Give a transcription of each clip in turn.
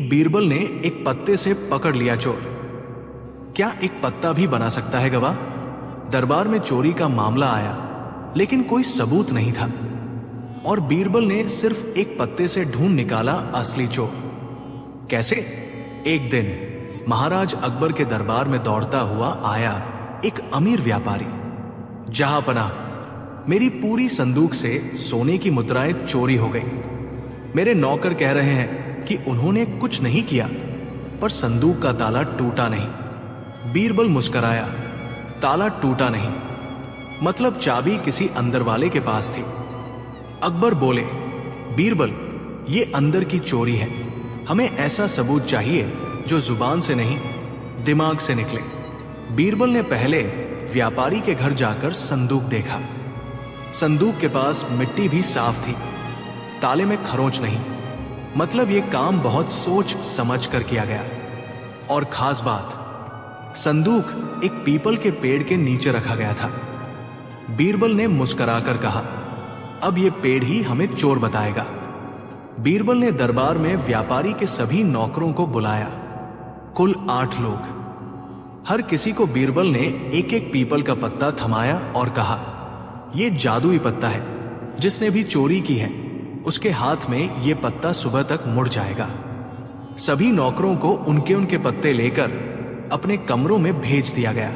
बीरबल ने एक पत्ते से पकड़ लिया चोर। क्या एक पत्ता भी बना सकता है गवाह? दरबार में चोरी का मामला आया, लेकिन कोई सबूत नहीं था और बीरबल ने सिर्फ एक पत्ते से ढूंढ निकाला असली चोर। कैसे? एक दिन महाराज अकबर के दरबार में दौड़ता हुआ आया एक अमीर व्यापारी। जहांपनाह, मेरी पूरी संदूक से सोने की मुद्राएं चोरी हो गई। मेरे नौकर कह रहे हैं कि उन्होंने कुछ नहीं किया, पर संदूक का ताला टूटा नहीं। बीरबल मुस्कुराया। ताला टूटा नहीं, मतलब चाबी किसी अंदर वाले के पास थी। अकबर बोले, बीरबल, ये अंदर की चोरी है। हमें ऐसा सबूत चाहिए जो जुबान से नहीं, दिमाग से निकले। बीरबल ने पहले व्यापारी के घर जाकर संदूक देखा। संदूक के पास मिट्टी भी साफ थी, ताले में खरोंच नहीं, मतलब ये काम बहुत सोच समझ कर किया गया। और खास बात, संदूक एक पीपल के पेड़ के नीचे रखा गया था। बीरबल ने मुस्कुराकर कहा, अब ये पेड़ ही हमें चोर बताएगा। बीरबल ने दरबार में व्यापारी के सभी नौकरों को बुलाया, कुल 8 लोग। हर किसी को बीरबल ने एक एक पीपल का पत्ता थमाया और कहा, यह जादुई पत्ता है। जिसने भी चोरी की है उसके हाथ में यह पत्ता सुबह तक मुड़ जाएगा। सभी नौकरों को उनके उनके पत्ते लेकर अपने कमरों में भेज दिया गया।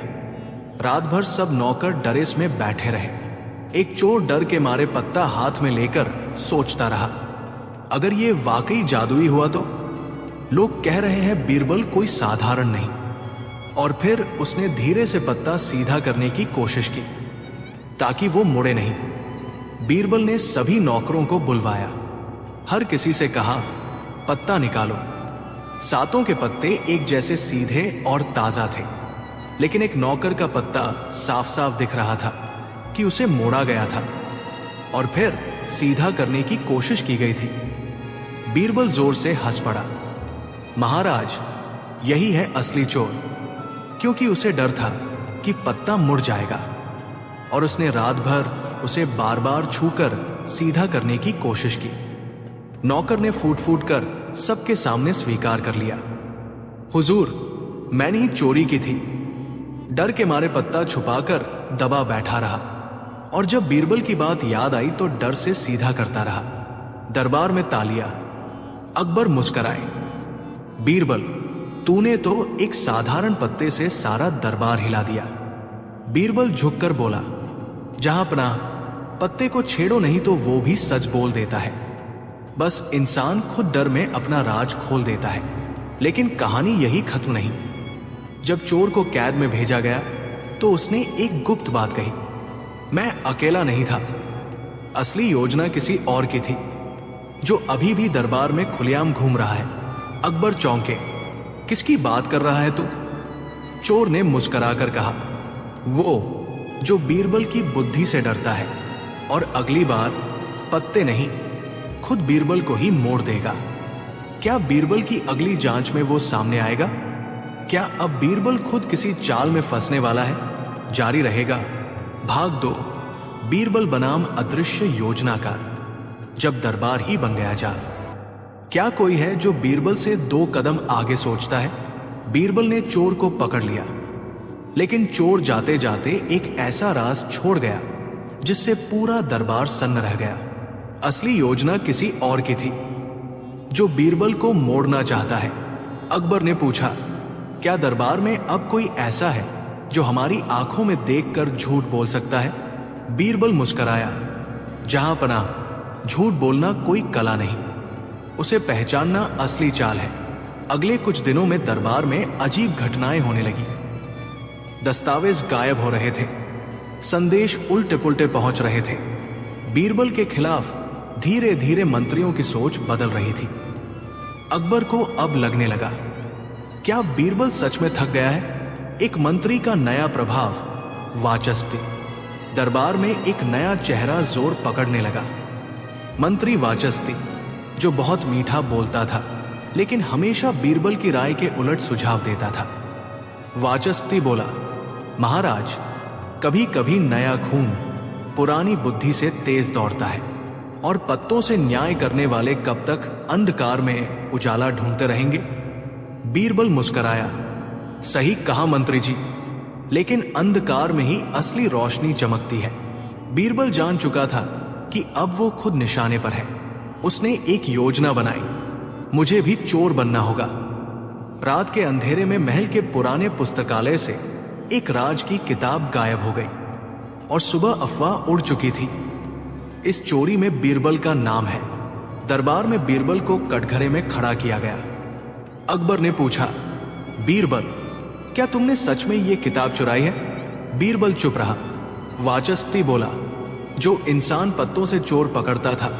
रात भर सब नौकर डरेस में बैठे रहे। एक चोर डर के मारे पत्ता हाथ में लेकर सोचता रहा, अगर ये वाकई जादुई हुआ तो? लोग कह रहे हैं बीरबल कोई साधारण नहीं। और फिर उसने धीरे से पत्ता सीधा करने की कोशिश की ताकि वो मुड़े नहीं। बीरबल ने सभी नौकरों को बुलवाया। हर किसी से कहा, पत्ता निकालो। 7 के पत्ते एक जैसे सीधे और ताजा थे, लेकिन एक नौकर का पत्ता साफ साफ दिख रहा था कि उसे मोड़ा गया था और फिर सीधा करने की कोशिश की गई थी। बीरबल जोर से हंस पड़ा। महाराज, यही है असली चोर, क्योंकि उसे डर था कि पत्ता मुड़ जाएगा और उसने रात भर उसे बार बार छूकर सीधा करने की कोशिश की। नौकर ने फूट फूट कर सबके सामने स्वीकार कर लिया, हुजूर, मैंने ही चोरी की थी। डर के मारे पत्ता छुपाकर दबा बैठा रहा और जब बीरबल की बात याद आई तो डर से सीधा करता रहा। दरबार में तालियां। अकबर मुस्कुराए। बीरबल, तूने तो एक साधारण पत्ते से सारा दरबार हिला दिया। बीरबल झुककर बोला, जहांपनाह, पत्ते को छेड़ो नहीं तो वो भी सच बोल देता है। बस इंसान खुद डर में अपना राज खोल देता है। लेकिन कहानी यही खत्म नहीं। जब चोर को कैद में भेजा गया तो उसने एक गुप्त बात कही, मैं अकेला नहीं था। असली योजना किसी और की थी, जो अभी भी दरबार में खुलेआम घूम रहा है। अकबर चौंके, किसकी बात कर रहा है तू? चोर ने मुस्कुराकर कहा, वो जो बीरबल की बुद्धि से डरता है और अगली बार पत्ते नहीं, खुद बीरबल को ही मोड़ देगा। क्या बीरबल की अगली जांच में वो सामने आएगा? क्या अब बीरबल खुद किसी चाल में फंसने वाला है? जारी रहेगा भाग 2, बीरबल बनाम अदृश्य योजनाकार। जब दरबार ही बन गया जाल। क्या कोई है जो बीरबल से 2 कदम आगे सोचता है? बीरबल ने चोर को पकड़ लिया, लेकिन चोर जाते जाते एक ऐसा राज छोड़ गया जिससे पूरा दरबार सन्न रह गया। असली योजना किसी और की थी, जो बीरबल को मोड़ना चाहता है। अकबर ने पूछा, क्या दरबार में अब कोई ऐसा है जो हमारी आंखों में देखकर झूठ बोल सकता है? बीरबल मुस्कुराया, जहांपनाह, झूठ बोलना कोई कला नहीं, उसे पहचानना असली चाल है। अगले कुछ दिनों में दरबार में अजीब घटनाएं होने लगी। दस्तावेज गायब हो रहे थे, संदेश उल्टे पुल्टे पहुंच रहे थे। बीरबल के खिलाफ धीरे धीरे मंत्रियों की सोच बदल रही थी। अकबर को अब लगने लगा, क्या बीरबल सच में थक गया है? एक मंत्री का नया प्रभाव, वाचस्पति। दरबार में एक नया चेहरा जोर पकड़ने लगा। मंत्री वाचस्पति, जो बहुत मीठा बोलता था लेकिन हमेशा बीरबल की राय के उलट सुझाव देता था। वाचस्पति बोला, महाराज, कभी कभी नया खून पुरानी बुद्धि से तेज दौड़ता है। और पत्तों से न्याय करने वाले कब तक अंधकार में उजाला ढूंढते रहेंगे? बीरबल मुस्कुराया। सही कहा मंत्री जी, लेकिन अंधकार में ही असली रोशनी चमकती है। बीरबल जान चुका था कि अब वो खुद निशाने पर है। उसने एक योजना बनाई। मुझे भी चोर बनना होगा। रात के अंधेरे में महल के पुराने पुस्तकालय से एक राज की किताब गायब हो गई और सुबह अफवाह उड़ चुकी थी। इस चोरी में बीरबल का नाम है। दरबार में बीरबल को कटघरे में खड़ा किया गया। अकबर ने पूछा, बीरबल, क्या तुमने सच में यह किताब चुराई है? बीरबल चुप रहा। वाचस्पति बोला, जो इंसान पत्तों से चोर पकड़ता था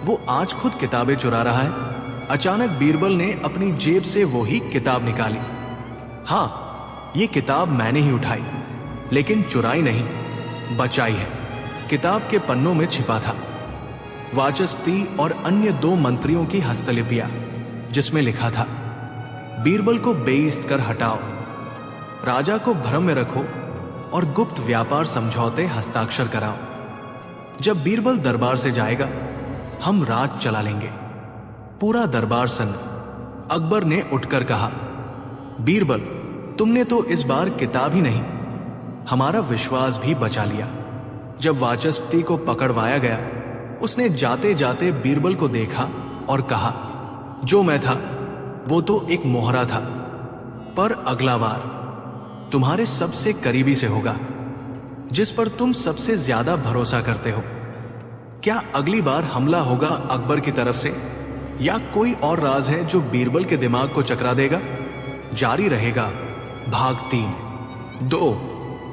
वो आज खुद किताबें चुरा रहा है। अचानक बीरबल ने अपनी जेब से वो ही किताब निकाली। हाँ, ये किताब मैंने ही उठाई, लेकिन चुराई नहीं, बचाई है। किताब के पन्नों में छिपा था वाचस्पति और अन्य 2 मंत्रियों की हस्तलिपियां, जिसमें लिखा था, बीरबल को बेइज्जत कर हटाओ, राजा को भ्रम में रखो और गुप्त व्यापार समझौते हस्ताक्षर कराओ। जब बीरबल दरबार से जाएगा हम राज चला लेंगे। पूरा दरबार सन्न। अकबर ने उठकर कहा, बीरबल, तुमने तो इस बार किताब ही नहीं, हमारा विश्वास भी बचा लिया। जब वाचस्पति को पकड़वाया गया, उसने जाते जाते बीरबल को देखा और कहा, जो मैं था वो तो एक मोहरा था, पर अगला वार तुम्हारे सबसे करीबी से होगा, जिस पर तुम सबसे ज्यादा भरोसा करते हो। क्या अगली बार हमला होगा अकबर की तरफ से, या कोई और राज है जो बीरबल के दिमाग को चकरा देगा? जारी रहेगा भाग 3। 2,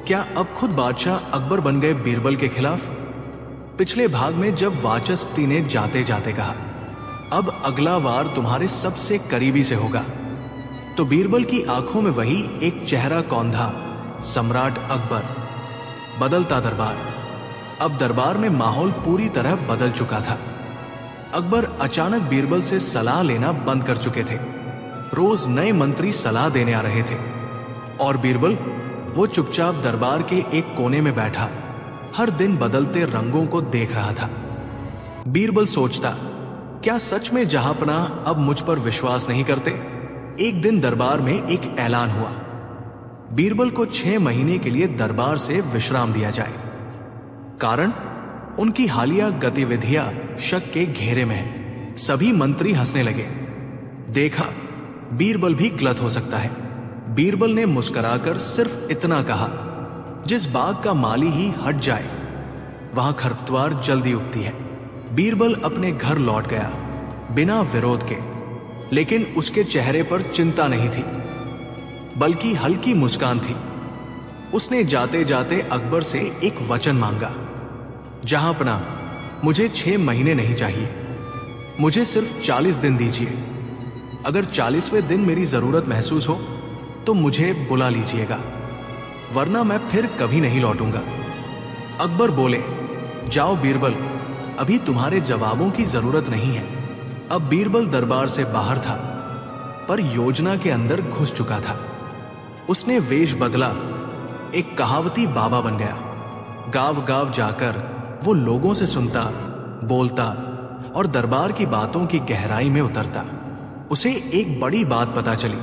क्या अब खुद बादशाह अकबर बन गए बीरबल के खिलाफ? पिछले भाग में जब वाचस्पति ने जाते जाते कहा, अब अगला वार तुम्हारे सबसे करीबी से होगा, तो बीरबल की आंखों में वही एक चेहरा कौंधा, सम्राट अकबर। बदलता दरबार। अब दरबार में माहौल पूरी तरह बदल चुका था। अकबर अचानक बीरबल से सलाह लेना बंद कर चुके थे। रोज नए मंत्री सलाह देने आ रहे थे और बीरबल, वो चुपचाप दरबार के एक कोने में बैठा हर दिन बदलते रंगों को देख रहा था। बीरबल सोचता, क्या सच में जहांपनाह अब मुझ पर विश्वास नहीं करते? एक दिन दरबार में एक ऐलान हुआ, बीरबल को 6 महीने के लिए दरबार से विश्राम दिया जाए। कारण, उनकी हालिया गतिविधियां शक के घेरे में है। सभी मंत्री हंसने लगे। देखा, बीरबल भी गलत हो सकता है। बीरबल ने मुस्कुराकर सिर्फ इतना कहा, जिस बाग का माली ही हट जाए वहां खरपतवार जल्दी उगती है। बीरबल अपने घर लौट गया बिना विरोध के, लेकिन उसके चेहरे पर चिंता नहीं थी, बल्कि हल्की मुस्कान थी। उसने जाते जाते अकबर से एक वचन मांगा, जहांपनाह, मुझे 6 महीने नहीं चाहिए, मुझे सिर्फ 40 दिन दीजिए। अगर 40वें दिन मेरी जरूरत महसूस हो तो मुझे बुला लीजिएगा, वरना मैं फिर कभी नहीं लौटूंगा। अकबर बोले, जाओ बीरबल, अभी तुम्हारे जवाबों की जरूरत नहीं है। अब बीरबल दरबार से बाहर था, पर योजना के अंदर घुस चुका था। उसने वेश बदला, एक कहावती बाबा बन गया। गांव गांव जाकर वो लोगों से सुनता, बोलता और दरबार की बातों की गहराई में उतरता। उसे एक बड़ी बात पता चली,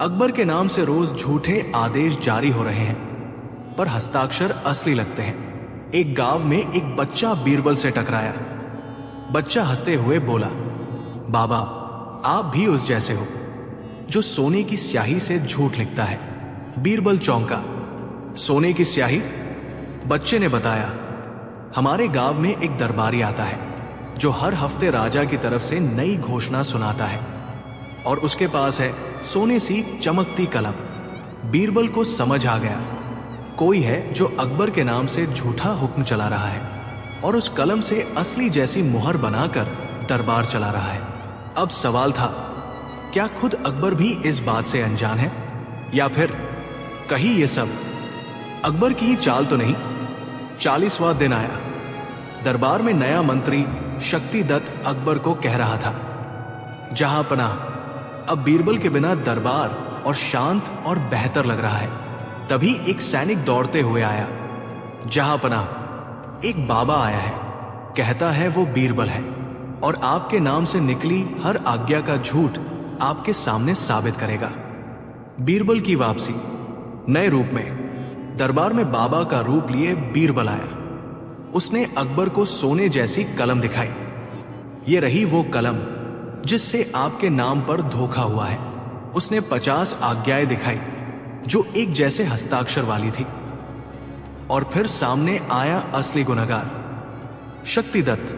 अकबर के नाम से रोज झूठे आदेश जारी हो रहे हैं, पर हस्ताक्षर असली लगते हैं। एक गांव में एक बच्चा बीरबल से टकराया। बच्चा हंसते हुए बोला, बाबा, आप भी उस जैसे हो जो सोने की स्याही से झूठ लिखता है। बीरबल चौंका। सोने की स्याही? बच्चे ने बताया, हमारे गांव में एक दरबारी आता है जो हर हफ्ते राजा की तरफ से नई घोषणा सुनाता है, और उसके पास है सोने सी चमकती कलम। बीरबल को समझ आ गया, कोई है जो अकबर के नाम से झूठा हुक्म चला रहा है और उस कलम से असली जैसी मुहर बनाकर दरबार चला रहा है। अब सवाल था, क्या खुद अकबर भी इस बात से अनजान है, या फिर कहीं ये सब अकबर की ही चाल तो नहीं? 40वां दिन आया। दरबार में नया मंत्री शक्तिदत्त अकबर को कह रहा था, जहांपनाह, अब बीरबल के बिना दरबार और शांत और बेहतर लग रहा है। तभी एक सैनिक दौड़ते हुए आया। जहांपनाह, एक बाबा आया है, कहता है वो बीरबल है और आपके नाम से निकली हर आज्ञा का झूठ आपके सामने साबित करेगा। बीरबल की वापसी। नए रूप में दरबार में बाबा का रूप लिए बीरबल आया। उसने अकबर को सोने जैसी कलम दिखाई। ये रही वो कलम जिससे आपके नाम पर धोखा हुआ है। उसने 50 आज्ञाएं दिखाई जो एक जैसे हस्ताक्षर वाली थी। और फिर सामने आया असली गुनहगार शक्तिदत्त,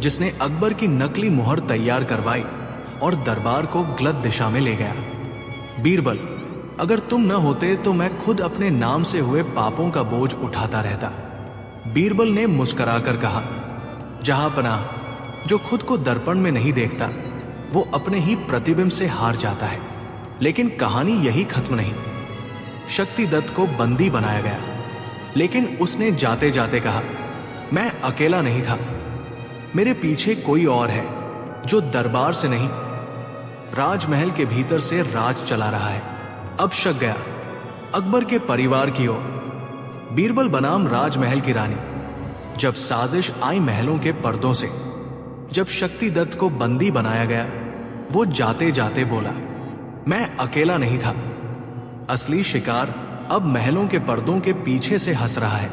जिसने अकबर की नकली मुहर तैयार करवाई और दरबार को गलत दिशा में ले गया। बीरबल, अगर तुम न होते तो मैं खुद अपने नाम से हुए पापों का बोझ उठाता रहता। बीरबल ने मुस्कुराकर कहा, जहां पनाह, जो खुद को दर्पण में नहीं देखता वो अपने ही प्रतिबिंब से हार जाता है। लेकिन कहानी यही खत्म नहीं। शक्तिदत्त को बंदी बनाया गया, लेकिन उसने जाते जाते कहा, मैं अकेला नहीं था, मेरे पीछे कोई और है जो दरबार से नहीं राजमहल के भीतर से राज चला रहा है। अब शक गया अकबर के परिवार की ओर। बीरबल बनाम राजमहल की रानी। जब साजिश आई महलों के पर्दों से, जब शक्तिदत्त को बंदी बनाया गया, वो जाते जाते बोला, मैं अकेला नहीं था। असली शिकार अब महलों के पर्दों के पीछे से हंस रहा है।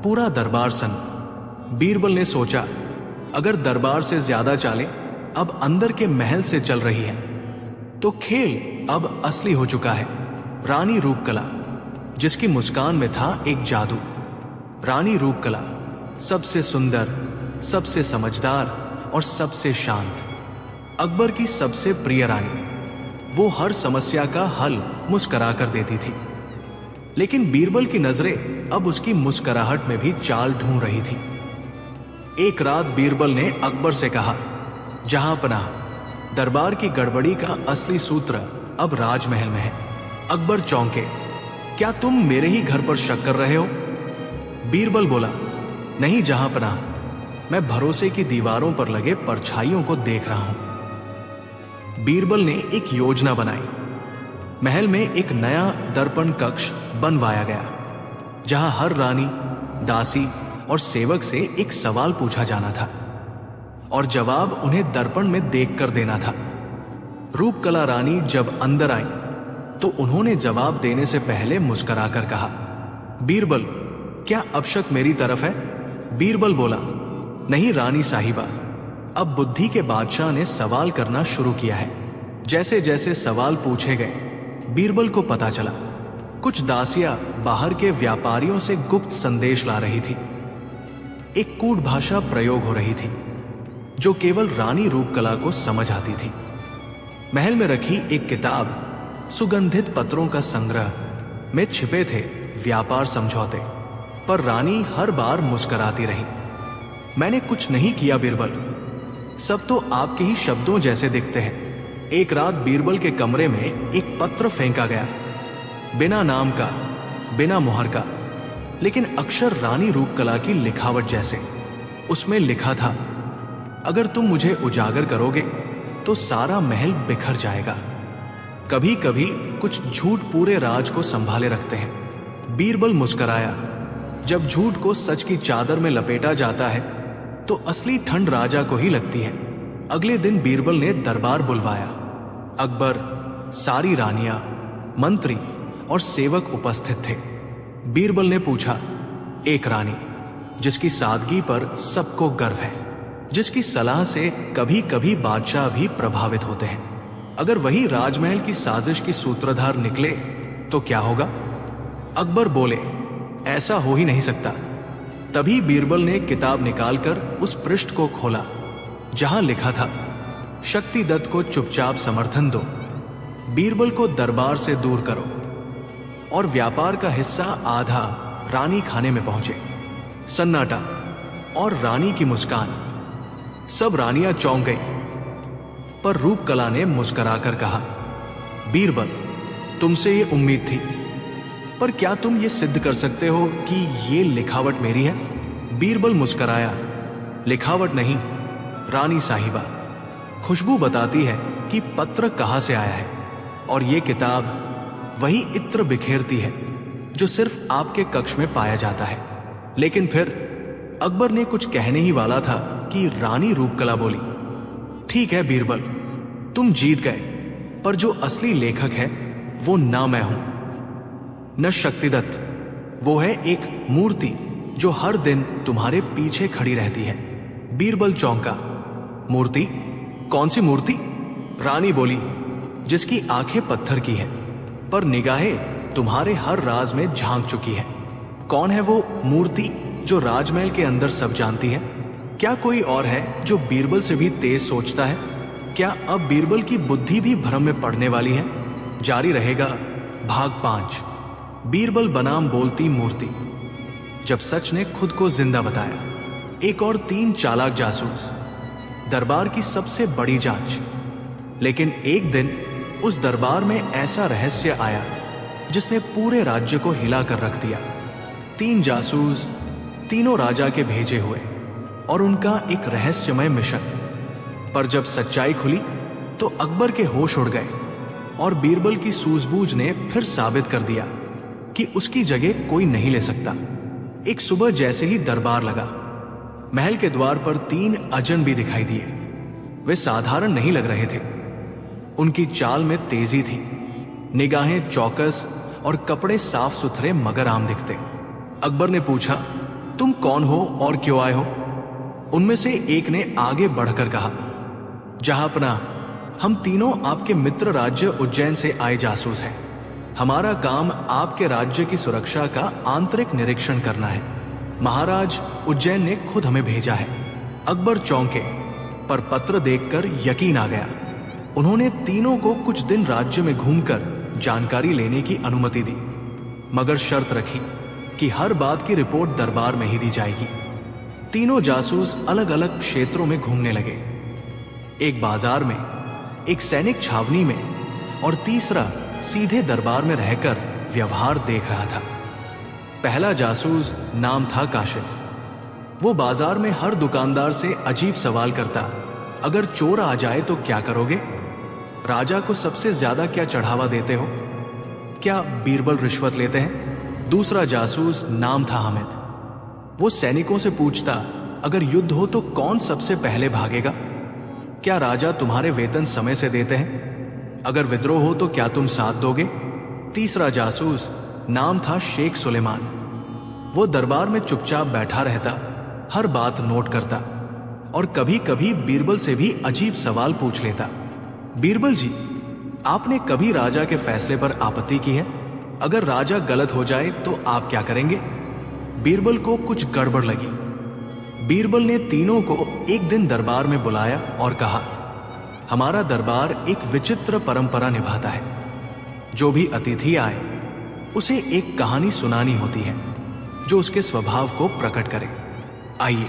पूरा दरबार सन्न। बीरबल ने सोचा, अगर दरबार से ज्यादा चाले अब अंदर के महल से चल रही है तो खेल अब असली हो चुका है। रानी रूपकला, जिसकी मुस्कान में था एक जादू। रानी रूपकला, सबसे सुंदर, सबसे समझदार और सबसे शांत। अकबर की सबसे प्रिय रानी। वो हर समस्या का हल मुस्कुरा कर देती थी। लेकिन बीरबल की नजरें अब उसकी मुस्कुराहट में भी चाल ढूंढ रही थी। एक रात बीरबल ने अकबर से कहा, जहां पनाह, दरबार की गड़बड़ी का असली सूत्र अब राजमहल में है। अकबर चौंके, क्या तुम मेरे ही घर पर शक कर रहे हो? बीरबल बोला, नहीं जहां पनाह, मैं भरोसे की दीवारों पर लगे परछाइयों को देख रहा हूं। बीरबल ने एक योजना बनाई। महल में एक नया दर्पण कक्ष बनवाया गया, जहां हर रानी, दासी और सेवक से एक सवाल पूछा जाना था और जवाब उन्हें दर्पण में देखकर देना था। रूपकला रानी जब अंदर आई तो उन्होंने जवाब देने से पहले मुस्कुराकर कहा, बीरबल, क्या अब शक मेरी तरफ है? बीरबल बोला, नहीं रानी साहिबा। अब बुद्धि के बादशाह ने सवाल करना शुरू किया है। जैसे जैसे सवाल पूछे गए, बीरबल को पता चला कुछ दासियां बाहर के व्यापारियों से गुप्त संदेश ला रही थी। एक कूट भाषा प्रयोग हो रही थी जो केवल रानी रूपकला को समझ आती थी। महल में रखी एक किताब सुगंधित पत्रों का संग्रह में छिपे थे व्यापार समझौते, पर रानी हर बार मुस्कुराती रही। मैंने कुछ नहीं किया बीरबल, सब तो आपके ही शब्दों जैसे दिखते हैं। एक रात बीरबल के कमरे में एक पत्र फेंका गया, बिना नाम का, बिना मुहर का, लेकिन अक्षर रानी रूपकला की लिखावट जैसे। उसमें लिखा था, अगर तुम मुझे उजागर करोगे तो सारा महल बिखर जाएगा। कभी कभी कुछ झूठ पूरे राज को संभाले रखते हैं। बीरबल मुस्कुराया। जब झूठ को सच की चादर में लपेटा जाता है तो असली ठंड राजा को ही लगती है। अगले दिन बीरबल ने दरबार बुलवाया। अकबर, सारी रानियां, मंत्री और सेवक उपस्थित थे। बीरबल ने पूछा, एक रानी जिसकी सादगी पर सबको गर्व है, जिसकी सलाह से कभी कभी बादशाह भी प्रभावित होते हैं, अगर वही राजमहल की साजिश की सूत्रधार निकले तो क्या होगा? अकबर बोले, ऐसा हो ही नहीं सकता। तभी बीरबल ने किताब निकालकर उस पृष्ठ को खोला जहां लिखा था, शक्तिदत्त को चुपचाप समर्थन दो, बीरबल को दरबार से दूर करो, और व्यापार का हिस्सा आधा रानी खाने में पहुंचे। सन्नाटा और रानी की मुस्कान। सब रानियां चौंक गई, पर रूपकला ने मुस्कुराकर कहा, बीरबल, तुमसे ये उम्मीद थी, पर क्या तुम ये सिद्ध कर सकते हो कि ये लिखावट मेरी है? बीरबल मुस्कुराया, लिखावट नहीं रानी साहिबा, खुशबू बताती है कि पत्र कहां से आया है, और ये किताब वही इत्र बिखेरती है जो सिर्फ आपके कक्ष में पाया जाता है। लेकिन फिर अकबर ने कुछ कहने ही वाला था कि रानी रूपकला बोली, ठीक है बीरबल, तुम जीत गए, पर जो असली लेखक है वो ना मैं हूं, न शक्तिदत्त, वो है एक मूर्ति जो हर दिन तुम्हारे पीछे खड़ी रहती है। बीरबल चौंका। मूर्ति? कौन सी मूर्ति? रानी बोली, जिसकी आंखें पत्थर की है पर निगाहें तुम्हारे हर राज में झांक चुकी है। कौन है वो मूर्ति जो राजमहल के अंदर सब जानती है? क्या कोई और है जो बीरबल से भी तेज सोचता है? क्या अब बीरबल की बुद्धि भी भ्रम में पड़ने वाली है? जारी रहेगा भाग 5, बीरबल बनाम बोलती मूर्ति। जब सच ने खुद को जिंदा बताया। एक और 3 चालाक जासूस। दरबार की सबसे बड़ी जांच। लेकिन एक दिन उस दरबार में ऐसा रहस्य आया जिसने पूरे राज्य को हिला कर रख दिया। 3 जासूस, तीनों राजा के भेजे हुए, और उनका एक रहस्यमय मिशन। पर जब सच्चाई खुली तो अकबर के होश उड़ गए और बीरबल की सूझबूझ ने फिर साबित कर दिया कि उसकी जगह कोई नहीं ले सकता। एक सुबह जैसे ही दरबार लगा, महल के द्वार पर 3 अजनबी दिखाई दिए। वे साधारण नहीं लग रहे थे। उनकी चाल में तेजी थी, निगाहें चौकस और कपड़े साफ सुथरे मगर आम दिखते। अकबर ने पूछा, तुम कौन हो और क्यों आए हो? उनमें से एक ने आगे बढ़कर कहा, जहांपना, हम तीनों आपके मित्र राज्य उज्जैन से आए जासूस हैं। हमारा काम आपके राज्य की सुरक्षा का आंतरिक निरीक्षण करना है। महाराज उज्जैन ने खुद हमें भेजा है। अकबर चौंके, पर पत्र देखकर यकीन आ गया। उन्होंने तीनों को कुछ दिन राज्य में घूमकर जानकारी लेने की अनुमति दी, मगर शर्त रखी कि हर बात की रिपोर्ट दरबार में ही दी जाएगी। तीनों जासूस अलग अलग क्षेत्रों में घूमने लगे। एक बाजार में, एक सैनिक छावनी में, और तीसरा सीधे दरबार में रहकर व्यवहार देख रहा था। पहला जासूस नाम था काशिफ। वो बाजार में हर दुकानदार से अजीब सवाल करता, अगर चोर आ जाए तो क्या करोगे? राजा को सबसे ज्यादा क्या चढ़ावा देते हो? क्या बीरबल रिश्वत लेते हैं? दूसरा जासूस नाम था हामिद। वो सैनिकों से पूछता, अगर युद्ध हो तो कौन सबसे पहले भागेगा? क्या राजा तुम्हारे वेतन समय से देते हैं? अगर विद्रोह हो तो क्या तुम साथ दोगे? तीसरा जासूस नाम था शेख सुलेमान। वो दरबार में चुपचाप बैठा रहता, हर बात नोट करता, और कभी कभी बीरबल से भी अजीब सवाल पूछ लेता। बीरबल जी, आपने कभी राजा के फैसले पर आपत्ति की है? अगर राजा गलत हो जाए तो आप क्या करेंगे? बीरबल को कुछ गड़बड़ लगी। बीरबल ने तीनों को एक दिन दरबार में बुलाया और कहा, हमारा दरबार एक विचित्र परंपरा निभाता है। जो भी अतिथि आए उसे एक कहानी सुनानी होती है जो उसके स्वभाव को प्रकट करे। आइए,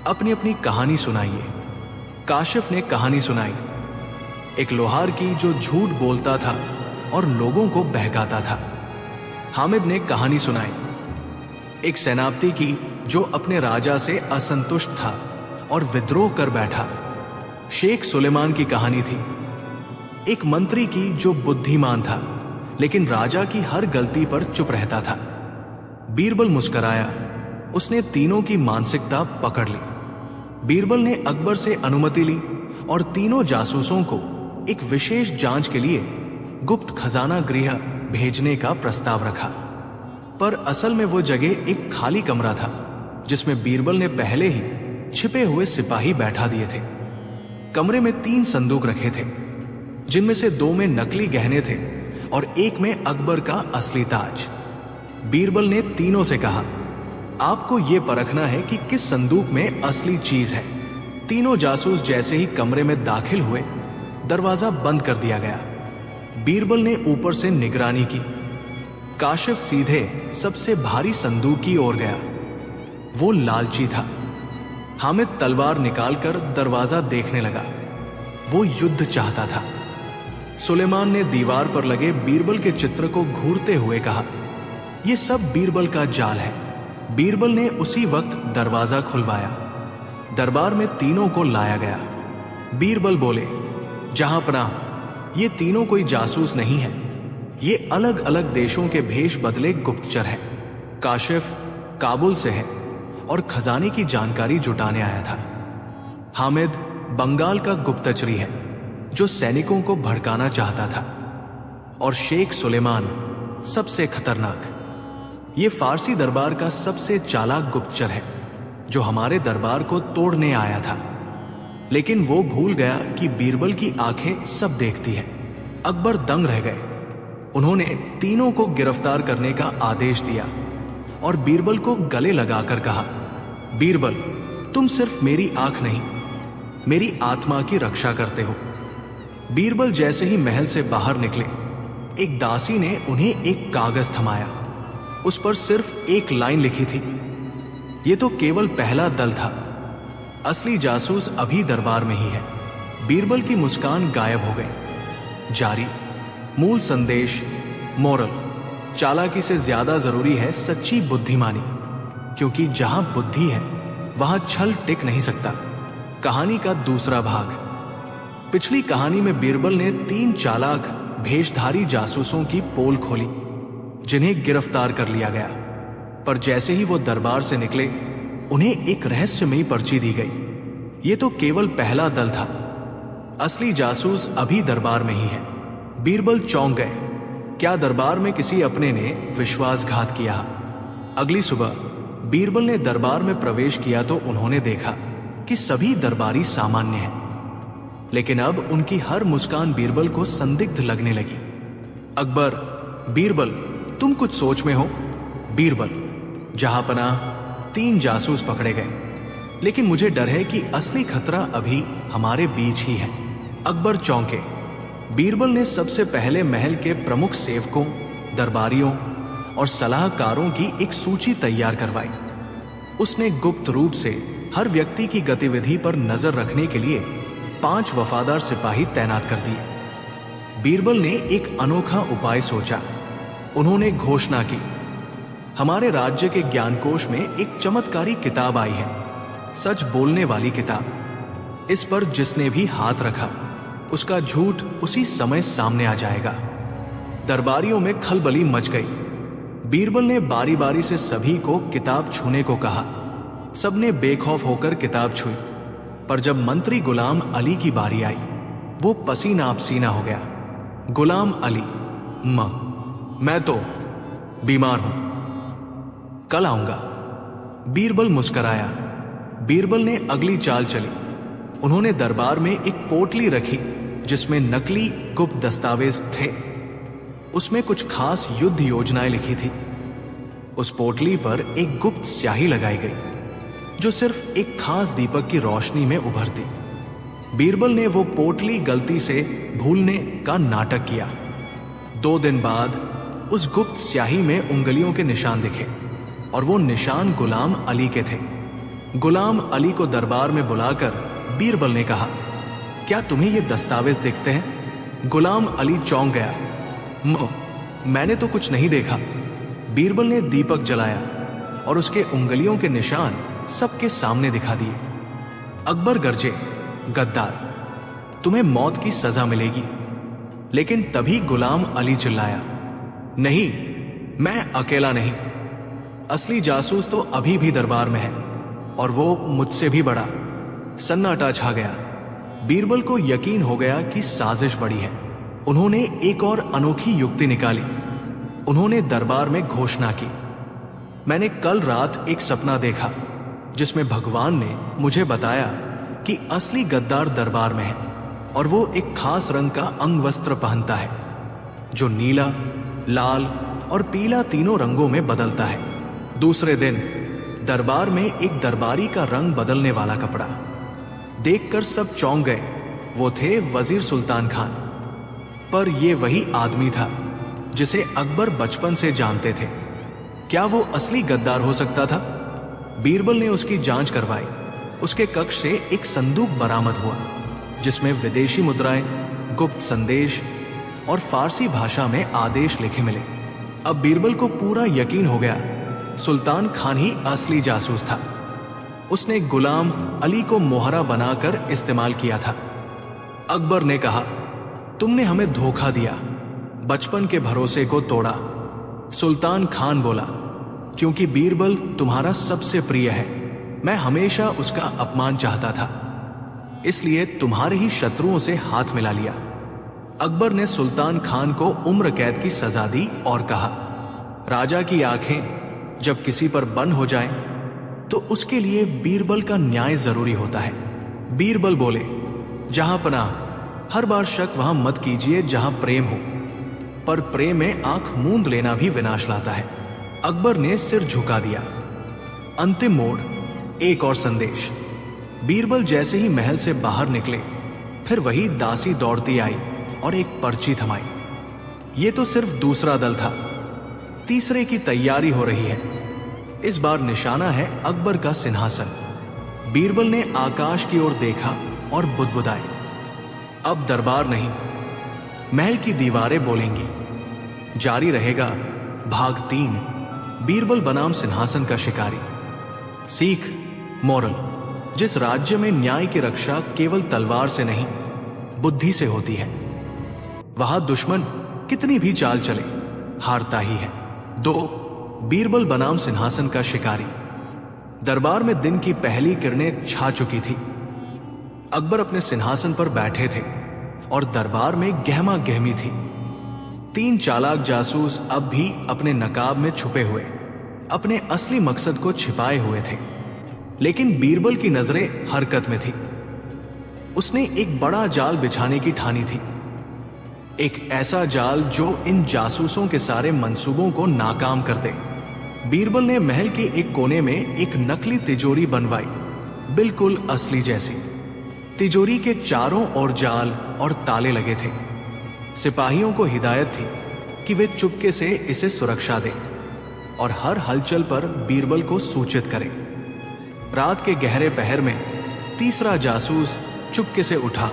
अपनी अपनी कहानी सुनाइए। काशिफ ने कहानी सुनाई, एक लोहार की जो झूठ बोलता था और लोगों को बहकाता था। हामिद ने कहानी सुनाई, एक सेनापति की जो अपने राजा से असंतुष्ट था और विद्रोह कर बैठा। शेख सुलेमान की कहानी थी, एक मंत्री की जो बुद्धिमान था लेकिन राजा की हर गलती पर चुप रहता था। बीरबल मुस्कुराया, उसने तीनों की मानसिकता पकड़ ली। बीरबल ने अकबर से अनुमति ली और तीनों जासूसों को एक विशेष जांच के लिए गुप्त खजाना गृह भेजने का प्रस्ताव रखा। पर असल में वो जगह एक खाली कमरा था जिसमें बीरबल ने पहले ही छिपे हुए सिपाही बैठा दिए थे। कमरे में 3 संदूक रखे थे, जिनमें से 2 में नकली गहने थे और एक में अकबर का असली ताज। बीरबल ने तीनों से कहा, आपको यह परखना है कि किस संदूक में असली चीज है। तीनों जासूस जैसे ही कमरे में दाखिल हुए, दरवाजा बंद कर दिया गया। बीरबल ने ऊपर से निगरानी की। काशिफ सीधे सबसे भारी संदूक की ओर गया। वो लालची था। हामिद तलवार निकालकर दरवाजा देखने लगा। वो युद्ध चाहता था। सुलेमान ने दीवार पर लगे बीरबल के चित्र को घूरते हुए कहा, यह सब बीरबल का जाल है। बीरबल ने उसी वक्त दरवाजा खुलवाया। दरबार में तीनों को लाया गया। बीरबल बोले, जहांपना, ये तीनों कोई जासूस नहीं है। ये अलग अलग देशों के भेष बदले गुप्तचर हैं। काशिफ काबुल से है और खजाने की जानकारी जुटाने आया था। हामिद बंगाल का गुप्तचरी है जो सैनिकों को भड़काना चाहता था, और शेख सुलेमान सबसे खतरनाक। ये फारसी दरबार का सबसे चालाक गुप्तचर है जो हमारे दरबार को तोड़ने आया था। लेकिन वो भूल गया कि बीरबल की आंखें सब देखती हैं। अकबर दंग रह गए। उन्होंने तीनों को गिरफ्तार करने का आदेश दिया और बीरबल को गले लगाकर कहा, बीरबल, तुम सिर्फ मेरी आंख नहीं, मेरी आत्मा की रक्षा करते हो। बीरबल जैसे ही महल से बाहर निकले, एक दासी ने उन्हें एक कागज थमाया। उस पर सिर्फ एक लाइन लिखी थी, ये तो केवल पहला दल था, असली जासूस अभी दरबार में ही है। बीरबल की मुस्कान गायब हो गई। जारी, मूल संदेश, मोरल, चालाकी से ज्यादा जरूरी है सच्ची बुद्धिमानी, क्योंकि जहां बुद्धि है वहां छल टिक नहीं सकता। कहानी का दूसरा भाग। पिछली कहानी में बीरबल ने 3 चालाक भेषधारी जासूसों की पोल खोली जिन्हें गिरफ्तार कर लिया गया। पर जैसे ही वो दरबार से निकले, उन्हें एक रहस्यमयी पर्ची दी गई। ये तो केवल पहला दल था, असली जासूस अभी दरबार में ही है। बीरबल चौंक गए। क्या दरबार में किसी अपने ने विश्वासघात किया? अगली सुबह बीरबल ने दरबार में प्रवेश किया तो उन्होंने देखा कि सभी दरबारी सामान्य हैं, लेकिन अब उनकी हर मुस्कान बीरबल को संदिग्ध लगने लगी। अकबर, बीरबल, तुम कुछ सोच में हो? बीरबल, जहांपनाह, 3 जासूस पकड़े गए, लेकिन मुझे डर है कि असली खतरा अभी हमारे बीच ही है। अकबर चौंके। बीरबल ने सबसे पहले महल के प्रमुख सेवकों, दरबारियों और सलाहकारों की एक सूची तैयार करवाई। उसने गुप्त रूप से हर व्यक्ति की गतिविधि पर नजर रखने के लिए 5 वफादार सिपाही तैनात कर दिए। बीरबल ने एक अनोखा उपाय सोचा। उन्होंने घोषणा की, हमारे राज्य के ज्ञानकोश में एक चमत्कारी किताब आई है, सच बोलने वाली किताब। इस पर जिसने भी हाथ रखा उसका झूठ उसी समय सामने आ जाएगा। दरबारियों में खलबली मच गई। बीरबल ने बारी बारी से सभी को किताब छूने को कहा। सबने बेखौफ होकर किताब छुई, पर जब मंत्री गुलाम अली की बारी आई, वो पसीना पसीना हो गया। गुलाम अली, मैं तो बीमार हूं, कल आऊंगा। बीरबल मुस्कराया। बीरबल ने अगली चाल चली। उन्होंने दरबार में एक पोटली रखी जिसमें नकली गुप्त दस्तावेज थे। उसमें कुछ खास युद्ध योजनाएं लिखी थी। उस पोटली पर एक गुप्त स्याही लगाई गई जो सिर्फ एक खास दीपक की रोशनी में उभरती। बीरबल ने वो पोटली गलती से भूलने का नाटक किया। 2 दिन बाद उस गुप्त स्याही में उंगलियों के निशान दिखे और वो निशान गुलाम अली के थे। गुलाम अली को दरबार में बुलाकर बीरबल ने कहा, क्या तुम्हें ये दस्तावेज दिखते हैं? गुलाम अली चौंक गया। मैंने तो कुछ नहीं देखा। बीरबल ने दीपक जलाया और उसके उंगलियों के निशान सबके सामने दिखा दिए। अकबर गरजे, गद्दार, तुम्हें मौत की सजा मिलेगी। लेकिन तभी गुलाम अली चिल्लाया, नहीं, मैं अकेला नहीं। असली जासूस तो अभी भी दरबार में है और वो मुझसे भी बड़ा। सन्नाटा छा गया। बीरबल को यकीन हो गया कि साजिश बड़ी है। उन्होंने एक और अनोखी युक्ति निकाली। उन्होंने दरबार में घोषणा की, मैंने कल रात एक सपना देखा जिसमें भगवान ने मुझे बताया कि असली गद्दार दरबार में है और वो एक खास रंग का अंग वस्त्र पहनता है जो नीला, लाल और पीला तीनों रंगों में बदलता है। दूसरे दिन दरबार में एक दरबारी का रंग बदलने वाला कपड़ा देखकर सब चौंक गए। वो थे वजीर सुल्तान खान। पर ये वही आदमी था जिसे अकबर बचपन से जानते थे। क्या वो असली गद्दार हो सकता था? बीरबल ने उसकी जांच करवाई। उसके कक्ष से एक संदूक बरामद हुआ जिसमें विदेशी मुद्राएं, गुप्त संदेश और फारसी भाषा में आदेश लिखे मिले। अब बीरबल को पूरा यकीन हो गया, सुल्तान खान ही असली जासूस था। उसने गुलाम अली को मोहरा बनाकर इस्तेमाल किया था। अकबर ने कहा, तुमने हमें धोखा दिया, बचपन के भरोसे को तोड़ा। सुल्तान खान बोला, क्योंकि बीरबल तुम्हारा सबसे प्रिय है। मैं हमेशा उसका अपमान चाहता था, इसलिए तुम्हारे ही शत्रुओं से हाथ मिला लिया। अकबर ने सुल्तान खान को उम्र कैद की सजा दी और कहा, राजा की आंखें जब किसी पर बंद हो जाएं, तो उसके लिए बीरबल का न्याय जरूरी होता है। बीरबल बोले, जहां पनाह, हर बार शक वहां मत कीजिए जहां प्रेम हो, पर प्रेम में आंख मूंद लेना भी विनाश लाता है। अकबर ने सिर झुका दिया। अंतिम मोड़, एक और संदेश। बीरबल जैसे ही महल से बाहर निकले, फिर वही दासी दौड़ती आई और एक पर्ची थमाई। ये तो सिर्फ दूसरा दल था, तीसरे की तैयारी हो रही है। इस बार निशाना है अकबर का सिंहासन। बीरबल ने आकाश की ओर देखा और बुदबुदाए, अब दरबार नहीं, महल की दीवारें बोलेंगी। जारी रहेगा भाग 3, बीरबल बनाम सिंहासन का शिकारी। सीख, मोरल, जिस राज्य में न्याय की रक्षा केवल तलवार से नहीं, बुद्धि से होती है, वहां दुश्मन कितनी भी चाल चले, हारता ही है। 2, बीरबल बनाम सिंहासन का शिकारी। दरबार में दिन की पहली किरणें छा चुकी थी। अकबर अपने सिंहासन पर बैठे थे और दरबार में गहमा गहमी थी। 3 चालाक जासूस अब भी अपने नकाब में छुपे हुए अपने असली मकसद को छिपाए हुए थे, लेकिन बीरबल की नजरें हरकत में थी। उसने एक बड़ा जाल बिछाने की ठानी थी, एक ऐसा जाल जो इन जासूसों के सारे मंसूबों को नाकाम कर दे। बीरबल ने महल के एक कोने में एक नकली तिजोरी बनवाई, बिल्कुल असली जैसी। तिजोरी के चारों ओर जाल और ताले लगे थे। सिपाहियों को हिदायत थी कि वे चुपके से इसे सुरक्षा दें और हर हलचल पर बीरबल को सूचित करें। रात के गहरे पहर में तीसरा जासूस चुपके से उठा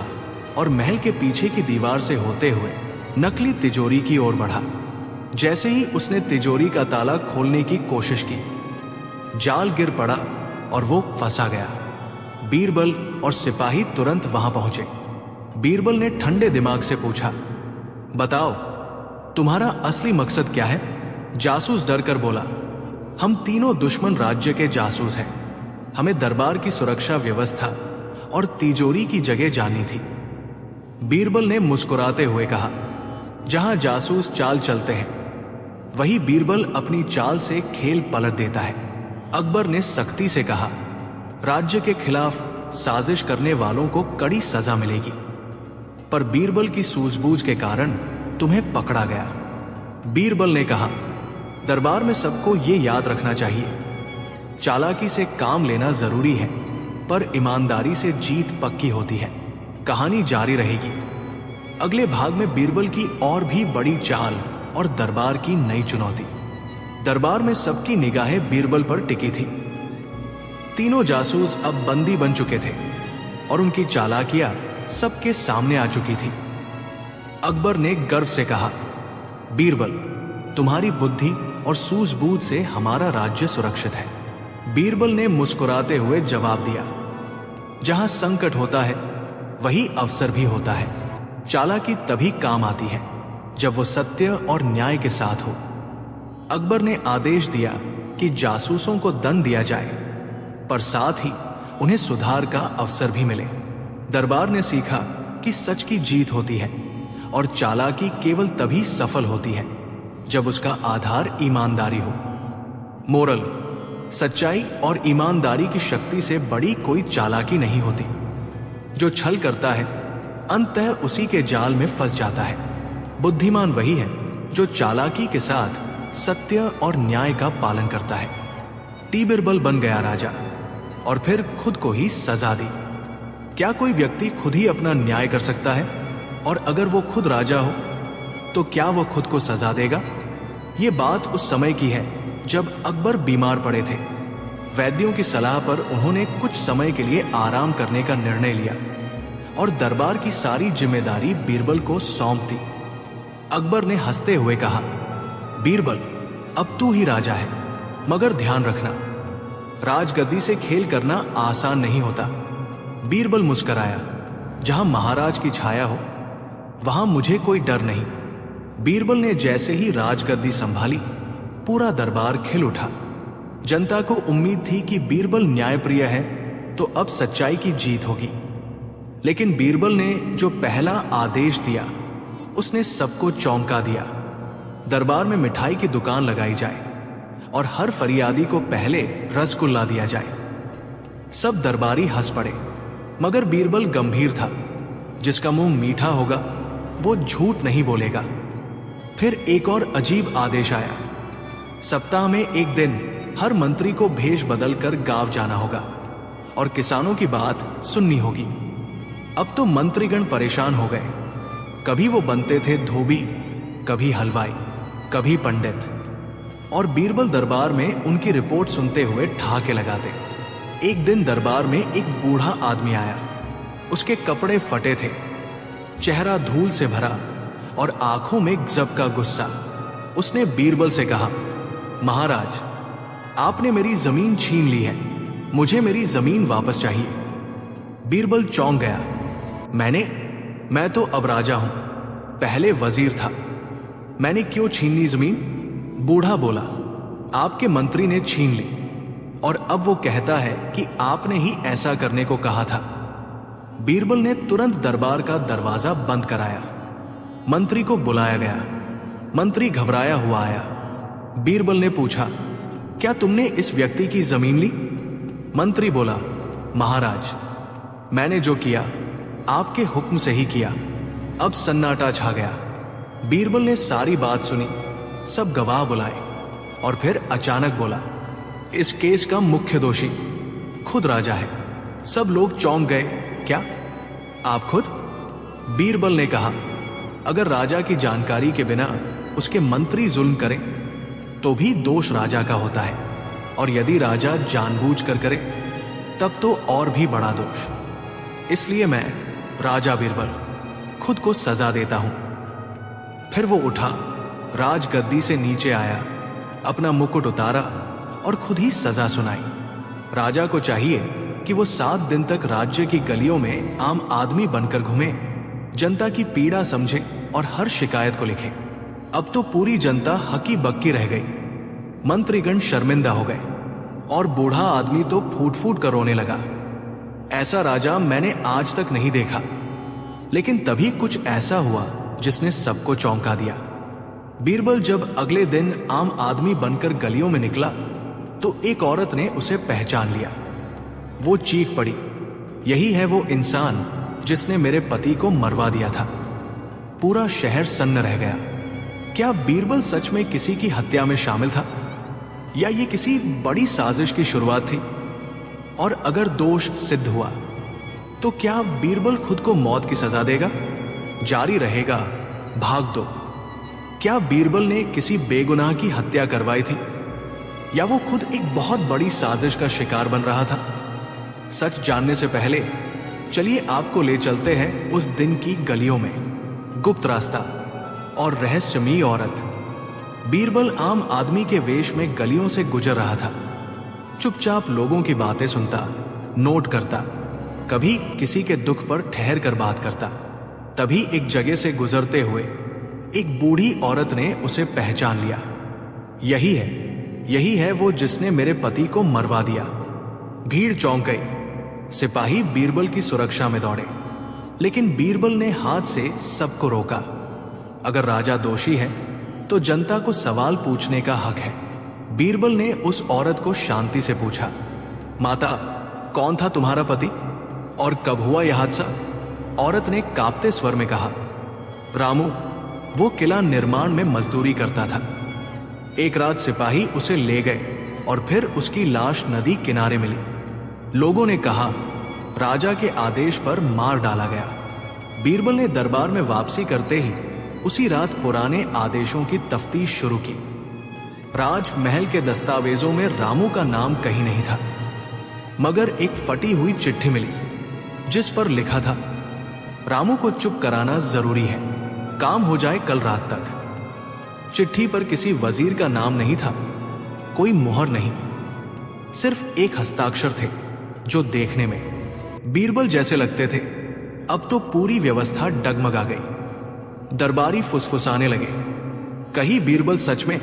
और महल के पीछे की दीवार से होते हुए नकली तिजोरी की ओर बढ़ा। जैसे ही उसने तिजोरी का ताला खोलने की कोशिश की, जाल गिर पड़ा और वो फंसा गया। बीरबल और सिपाही तुरंत वहां पहुंचे। बीरबल ने ठंडे दिमाग से पूछा, बताओ तुम्हारा असली मकसद क्या है? जासूस डरकर बोला, हम तीनों दुश्मन राज्य के जासूस हैं। हमें दरबार की सुरक्षा व्यवस्था और तिजोरी की जगह जाननी थी। बीरबल ने मुस्कुराते हुए कहा, जहां जासूस चाल चलते हैं, वही बीरबल अपनी चाल से खेल पलट देता है। अकबर ने सख्ती से कहा, राज्य के खिलाफ साजिश करने वालों को कड़ी सजा मिलेगी, पर बीरबल की सूझबूझ के कारण तुम्हें पकड़ा गया। बीरबल ने कहा, दरबार में सबको ये याद रखना चाहिए, चालाकी से काम लेना जरूरी है, पर ईमानदारी से जीत पक्की होती है। कहानी जारी रहेगी। अगले भाग में बीरबल की और भी बड़ी चाल और दरबार की नई चुनौती। दरबार में सबकी निगाहें बीरबल पर टिकी थी। तीनों जासूस अब बंदी बन चुके थे और उनकी चालाकियां सबके सामने आ चुकी थी। अकबर ने गर्व से कहा, बीरबल, तुम्हारी बुद्धि और सूझबूझ से हमारा राज्य सुरक्षित है। बीरबल ने मुस्कुराते हुए जवाब दिया, जहां संकट होता है वही अवसर भी होता है। चालाकी तभी काम आती है जब वो सत्य और न्याय के साथ हो। अकबर ने आदेश दिया कि जासूसों को दंड दिया जाए, पर साथ ही उन्हें सुधार का अवसर भी मिले। दरबार ने सीखा कि सच की जीत होती है और चालाकी केवल तभी सफल होती है जब उसका आधार ईमानदारी हो। मोरल, सच्चाई और ईमानदारी की शक्ति से बड़ी कोई चालाकी नहीं होती। जो छल करता है अंततः उसी के जाल में फंस जाता है। बुद्धिमान वही है जो चालाकी के साथ सत्य और न्याय का पालन करता है। बीरबल बन गया राजा और फिर खुद को ही सजा दी। क्या कोई व्यक्ति खुद ही अपना न्याय कर सकता है? और अगर वो खुद राजा हो तो क्या वो खुद को सजा देगा? ये बात उस समय की है जब अकबर बीमार पड़े थे। वैद्यों की सलाह पर उन्होंने कुछ समय के लिए आराम करने का निर्णय लिया और दरबार की सारी जिम्मेदारी बीरबल को सौंप दी। अकबर ने हंसते हुए कहा, बीरबल, अब तू ही राजा है, मगर ध्यान रखना, राजगद्दी से खेल करना आसान नहीं होता। बीरबल मुस्कराया, जहां महाराज की छाया हो वहां मुझे कोई डर नहीं। बीरबल ने जैसे ही राजगद्दी संभाली, पूरा दरबार खिल उठा। जनता को उम्मीद थी कि बीरबल न्यायप्रिय है तो अब सच्चाई की जीत होगी। लेकिन बीरबल ने जो पहला आदेश दिया उसने सबको चौंका दिया। दरबार में मिठाई की दुकान लगाई जाए और हर फरियादी को पहले रसगुल्ला दिया जाए। सब दरबारी हंस पड़े, मगर बीरबल गंभीर था। जिसका मुंह मीठा होगा वो झूठ नहीं बोलेगा। फिर एक और अजीब आदेश आया। सप्ताह में एक दिन हर मंत्री को भेष बदलकर गांव जाना होगा और किसानों की बात सुननी होगी। अब तो मंत्रीगण परेशान हो गए। कभी वो बनते थे धोबी, कभी हलवाई, कभी पंडित, और बीरबल दरबार में उनकी रिपोर्ट सुनते हुए ठहाके लगाते। एक दिन दरबार में एक बूढ़ा आदमी आया। उसके कपड़े फटे थे, चेहरा धूल से भरा और आंखों में गजब का गुस्सा। उसने बीरबल से कहा, महाराज, आपने मेरी जमीन छीन ली है, मुझे मेरी जमीन वापस चाहिए। बीरबल चौंक गया। मैं तो अब राजा हूं, पहले वजीर था, मैंने क्यों छीन ली जमीन? बूढ़ा बोला, आपके मंत्री ने छीन ली और अब वो कहता है कि आपने ही ऐसा करने को कहा था। बीरबल ने तुरंत दरबार का दरवाजा बंद कराया। मंत्री को बुलाया गया। मंत्री घबराया हुआ आया। बीरबल ने पूछा, क्या तुमने इस व्यक्ति की जमीन ली? मंत्री बोला, महाराज, मैंने जो किया आपके हुक्म से ही किया। अब सन्नाटा छा गया। बीरबल ने सारी बात सुनी, सब गवाह बुलाए और फिर अचानक बोला, इस केस का मुख्य दोषी खुद राजा है। सब लोग चौंक गए। क्या आप खुद? बीरबल ने कहा, अगर राजा की जानकारी के बिना उसके मंत्री जुल्म करें तो भी दोष राजा का होता है, और यदि राजा जानबूझकर करे तब तो और भी बड़ा दोष। इसलिए मैं, राजा बीरबल, खुद को सजा देता हूं। फिर वो उठा, राजगद्दी से नीचे आया, अपना मुकुट उतारा और खुद ही सजा सुनाई। राजा को चाहिए कि वो 7 दिन तक राज्य की गलियों में आम आदमी बनकर घूमे, जनता की पीड़ा समझे और हर शिकायत को लिखे। अब तो पूरी जनता हकी बक्की रह गई। मंत्रीगण शर्मिंदा हो गए और बूढ़ा आदमी तो फूट फूट कर रोने लगा। ऐसा राजा मैंने आज तक नहीं देखा। लेकिन तभी कुछ ऐसा हुआ जिसने सबको चौंका दिया। बीरबल जब अगले दिन आम आदमी बनकर गलियों में निकला तो एक औरत ने उसे पहचान लिया। वो चीख पड़ी, यही है वो इंसान जिसने मेरे पति को मरवा दिया था। पूरा शहर सन्न रह गया। क्या बीरबल सच में किसी की हत्या में शामिल था, या ये किसी बड़ी साजिश की शुरुआत थी? और अगर दोष सिद्ध हुआ तो क्या बीरबल खुद को मौत की सजा देगा? जारी रहेगा भाग दो। क्या बीरबल ने किसी बेगुनाह की हत्या करवाई थी, या वो खुद एक बहुत बड़ी साजिश का शिकार बन रहा था? सच जानने से पहले चलिए आपको ले चलते हैं उस दिन की गलियों में। गुप्त रास्ता और रहस्यमयी औरत। बीरबल आम आदमी के वेश में गलियों से गुजर रहा था। चुपचाप लोगों की बातें सुनता, नोट करता, कभी किसी के दुख पर ठहर कर बात करता। तभी एक जगह से गुजरते हुए एक बूढ़ी औरत ने उसे पहचान लिया। यही है वो जिसने मेरे पति को मरवा दिया। भीड़ चौंक गई। सिपाही बीरबल की सुरक्षा में दौड़े, लेकिन बीरबल ने हाथ से सबको रोका। अगर राजा दोषी है तो जनता को सवाल पूछने का हक है। बीरबल ने उस औरत को शांति से पूछा, माता, कौन था तुम्हारा पति और कब हुआ यह हादसा? औरत ने कांपते स्वर में कहा, रामू, वो किला निर्माण में मजदूरी करता था। एक रात सिपाही उसे ले गए और फिर उसकी लाश नदी किनारे मिली। लोगों ने कहा राजा के आदेश पर मार डाला गया। बीरबल ने दरबार में वापसी करते ही उसी रात पुराने आदेशों की तफ्तीश शुरू की। राजमहल के दस्तावेजों में रामू का नाम कहीं नहीं था, मगर एक फटी हुई चिट्ठी मिली जिस पर लिखा था, रामू को चुप कराना जरूरी है, काम हो जाए कल रात तक। चिट्ठी पर किसी वजीर का नाम नहीं था, कोई मुहर नहीं, सिर्फ एक हस्ताक्षर थे जो देखने में बीरबल जैसे लगते थे। अब तो पूरी व्यवस्था डगमगा गई। दरबारी फुसफुसाने लगे, कहीं बीरबल सच में?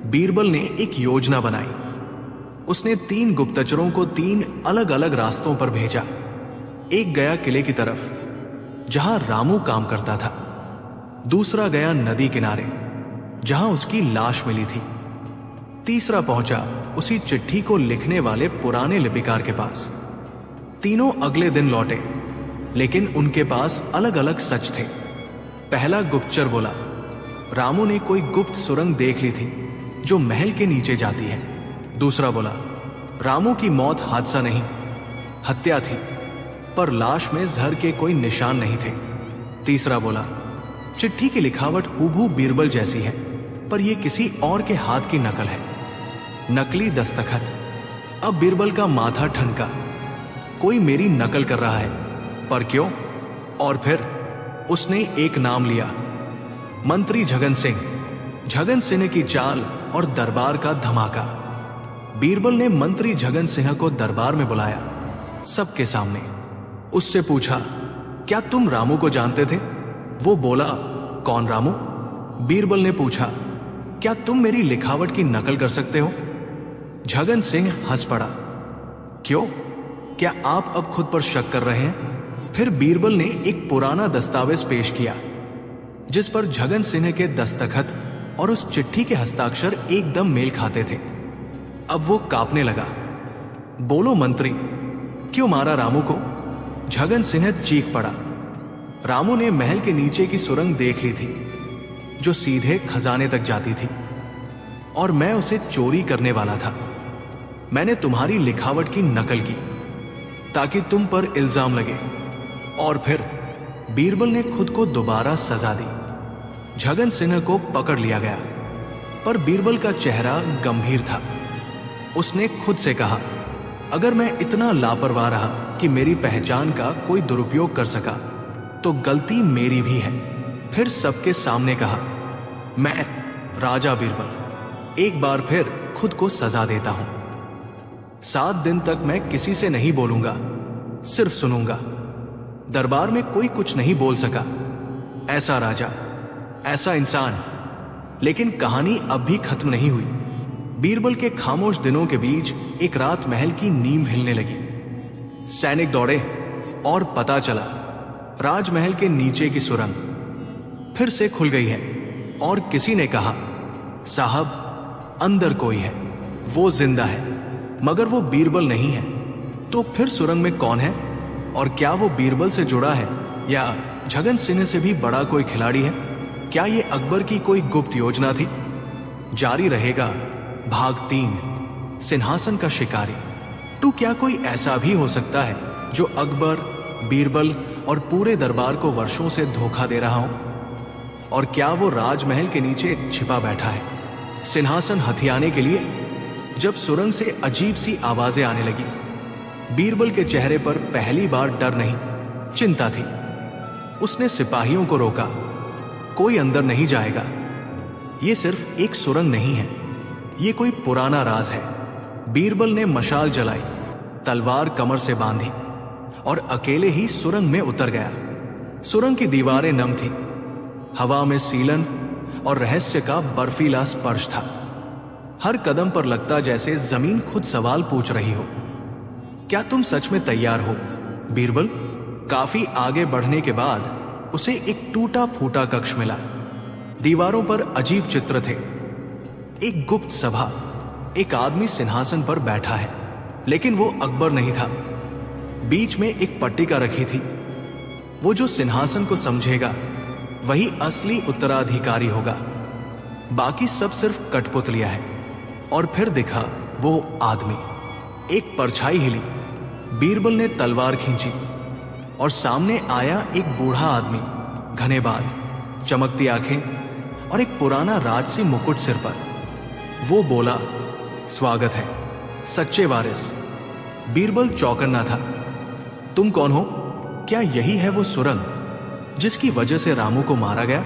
बीरबल ने एक योजना बनाई। उसने 3 गुप्तचरों को 3 अलग अलग रास्तों पर भेजा। एक गया किले की तरफ जहां रामू काम करता था, दूसरा गया नदी किनारे जहां उसकी लाश मिली थी, तीसरा पहुंचा उसी चिट्ठी को लिखने वाले पुराने लिपिकार के पास। तीनों अगले दिन लौटे, लेकिन उनके पास अलग अलग सच थे। पहला गुप्तचर बोला, रामू ने कोई गुप्त सुरंग देख ली थी जो महल के नीचे जाती है। दूसरा बोला, रामू की मौत हादसा नहीं, हत्या थी, पर लाश में जहर के कोई निशान नहीं थे। तीसरा बोला, चिट्ठी की लिखावट हूबहू बीरबल जैसी है, पर यह किसी और के हाथ की नकल है, नकली दस्तखत। अब बीरबल का माथा ठनका, कोई मेरी नकल कर रहा है, पर क्यों? और फिर उसने एक नाम लिया, मंत्री झगन सिंह। झगन सिंह की चाल और दरबार का धमाका। बीरबल ने मंत्री झगन सिंह को दरबार में बुलाया, सबके सामने। उससे पूछा, क्या तुम रामू को जानते थे? वो बोला, कौन रामू? बीरबल ने पूछा, क्या तुम मेरी लिखावट की नकल कर सकते हो? झगन सिंह हंस पड़ा, क्यों? क्या आप अब खुद पर शक कर रहे हैं? फिर बीरबल ने एक पुराना दस्तावेज पेश किया जिस पर झगन सिंह के दस्तखत और उस चिट्ठी के हस्ताक्षर एकदम मेल खाते थे। अब वो कांपने लगा। बोलो मंत्री, क्यों मारा रामू को? झगन सिंह चीख पड़ा, रामू ने महल के नीचे की सुरंग देख ली थी जो सीधे खजाने तक जाती थी, और मैं उसे चोरी करने वाला था। मैंने तुम्हारी लिखावट की नकल की ताकि तुम पर इल्जाम लगे, और फिर बीरबल ने खुद को दोबारा सजा दी। झगन सिंह को पकड़ लिया गया, पर बीरबल का चेहरा गंभीर था। उसने खुद से कहा, अगर मैं इतना लापरवाह रहा कि मेरी पहचान का कोई दुरुपयोग कर सका तो गलती मेरी भी है। फिर सबके सामने कहा, मैं राजा बीरबल एक बार फिर खुद को सजा देता हूं। 7 दिन तक मैं किसी से नहीं बोलूंगा, सिर्फ सुनूंगा। दरबार में कोई कुछ नहीं बोल सका। ऐसा राजा, ऐसा इंसान। लेकिन कहानी अब भी खत्म नहीं हुई। बीरबल के खामोश दिनों के बीच एक रात महल की नींव हिलने लगी। सैनिक दौड़े और पता चला राजमहल के नीचे की सुरंग फिर से खुल गई है, और किसी ने कहा, साहब अंदर कोई है, वो जिंदा है, मगर वो बीरबल नहीं है। तो फिर सुरंग में कौन है? और क्या वो बीरबल से जुड़ा है, या झगन सिंह से भी बड़ा कोई खिलाड़ी है? क्या ये अकबर की कोई गुप्त योजना थी? जारी रहेगा भाग 3, सिंहासन का शिकारी। तो क्या कोई ऐसा भी हो सकता है जो अकबर, बीरबल और पूरे दरबार को वर्षों से धोखा दे रहा हो? और क्या वो राजमहल के नीचे छिपा बैठा है सिंहासन हथियाने के लिए? जब सुरंग से अजीब सी आवाजें आने लगी, बीरबल के चेहरे पर पहली बार डर नहीं, चिंता थी। उसने सिपाहियों को रोका, कोई अंदर नहीं जाएगा। ये सिर्फ एक सुरंग नहीं है, ये कोई पुराना राज है। बीरबल ने मशाल जलाई, तलवार कमर से बांधी और अकेले ही सुरंग में उतर गया। सुरंग की दीवारें नम थी, हवा में सीलन और रहस्य का बर्फीला स्पर्श था। हर कदम पर लगता जैसे जमीन खुद सवाल पूछ रही हो। क्या तुम सच में तैयार हो बीरबल? काफी आगे बढ़ने के बाद उसे एक टूटा फूटा कक्ष मिला। दीवारों पर अजीब चित्र थे। एक गुप्त सभा, एक आदमी सिंहासन पर बैठा है, लेकिन वो अकबर नहीं था। बीच में एक पट्टिका रखी थी, वो जो सिंहासन को समझेगा वही असली उत्तराधिकारी होगा। बाकी सब सिर्फ कठपुतलियां है। और फिर दिखा वो आदमी। एक परछाई हिली, बीरबल ने तलवार खींची और सामने आया एक बूढ़ा आदमी, घने बाल, चमकती आंखें और एक पुराना राजसी मुकुट सिर पर। वो बोला, स्वागत है सच्चे वारिस। बीरबल चौकन्ना था। तुम कौन हो? क्या यही है वो सुरंग जिसकी वजह से रामू को मारा गया?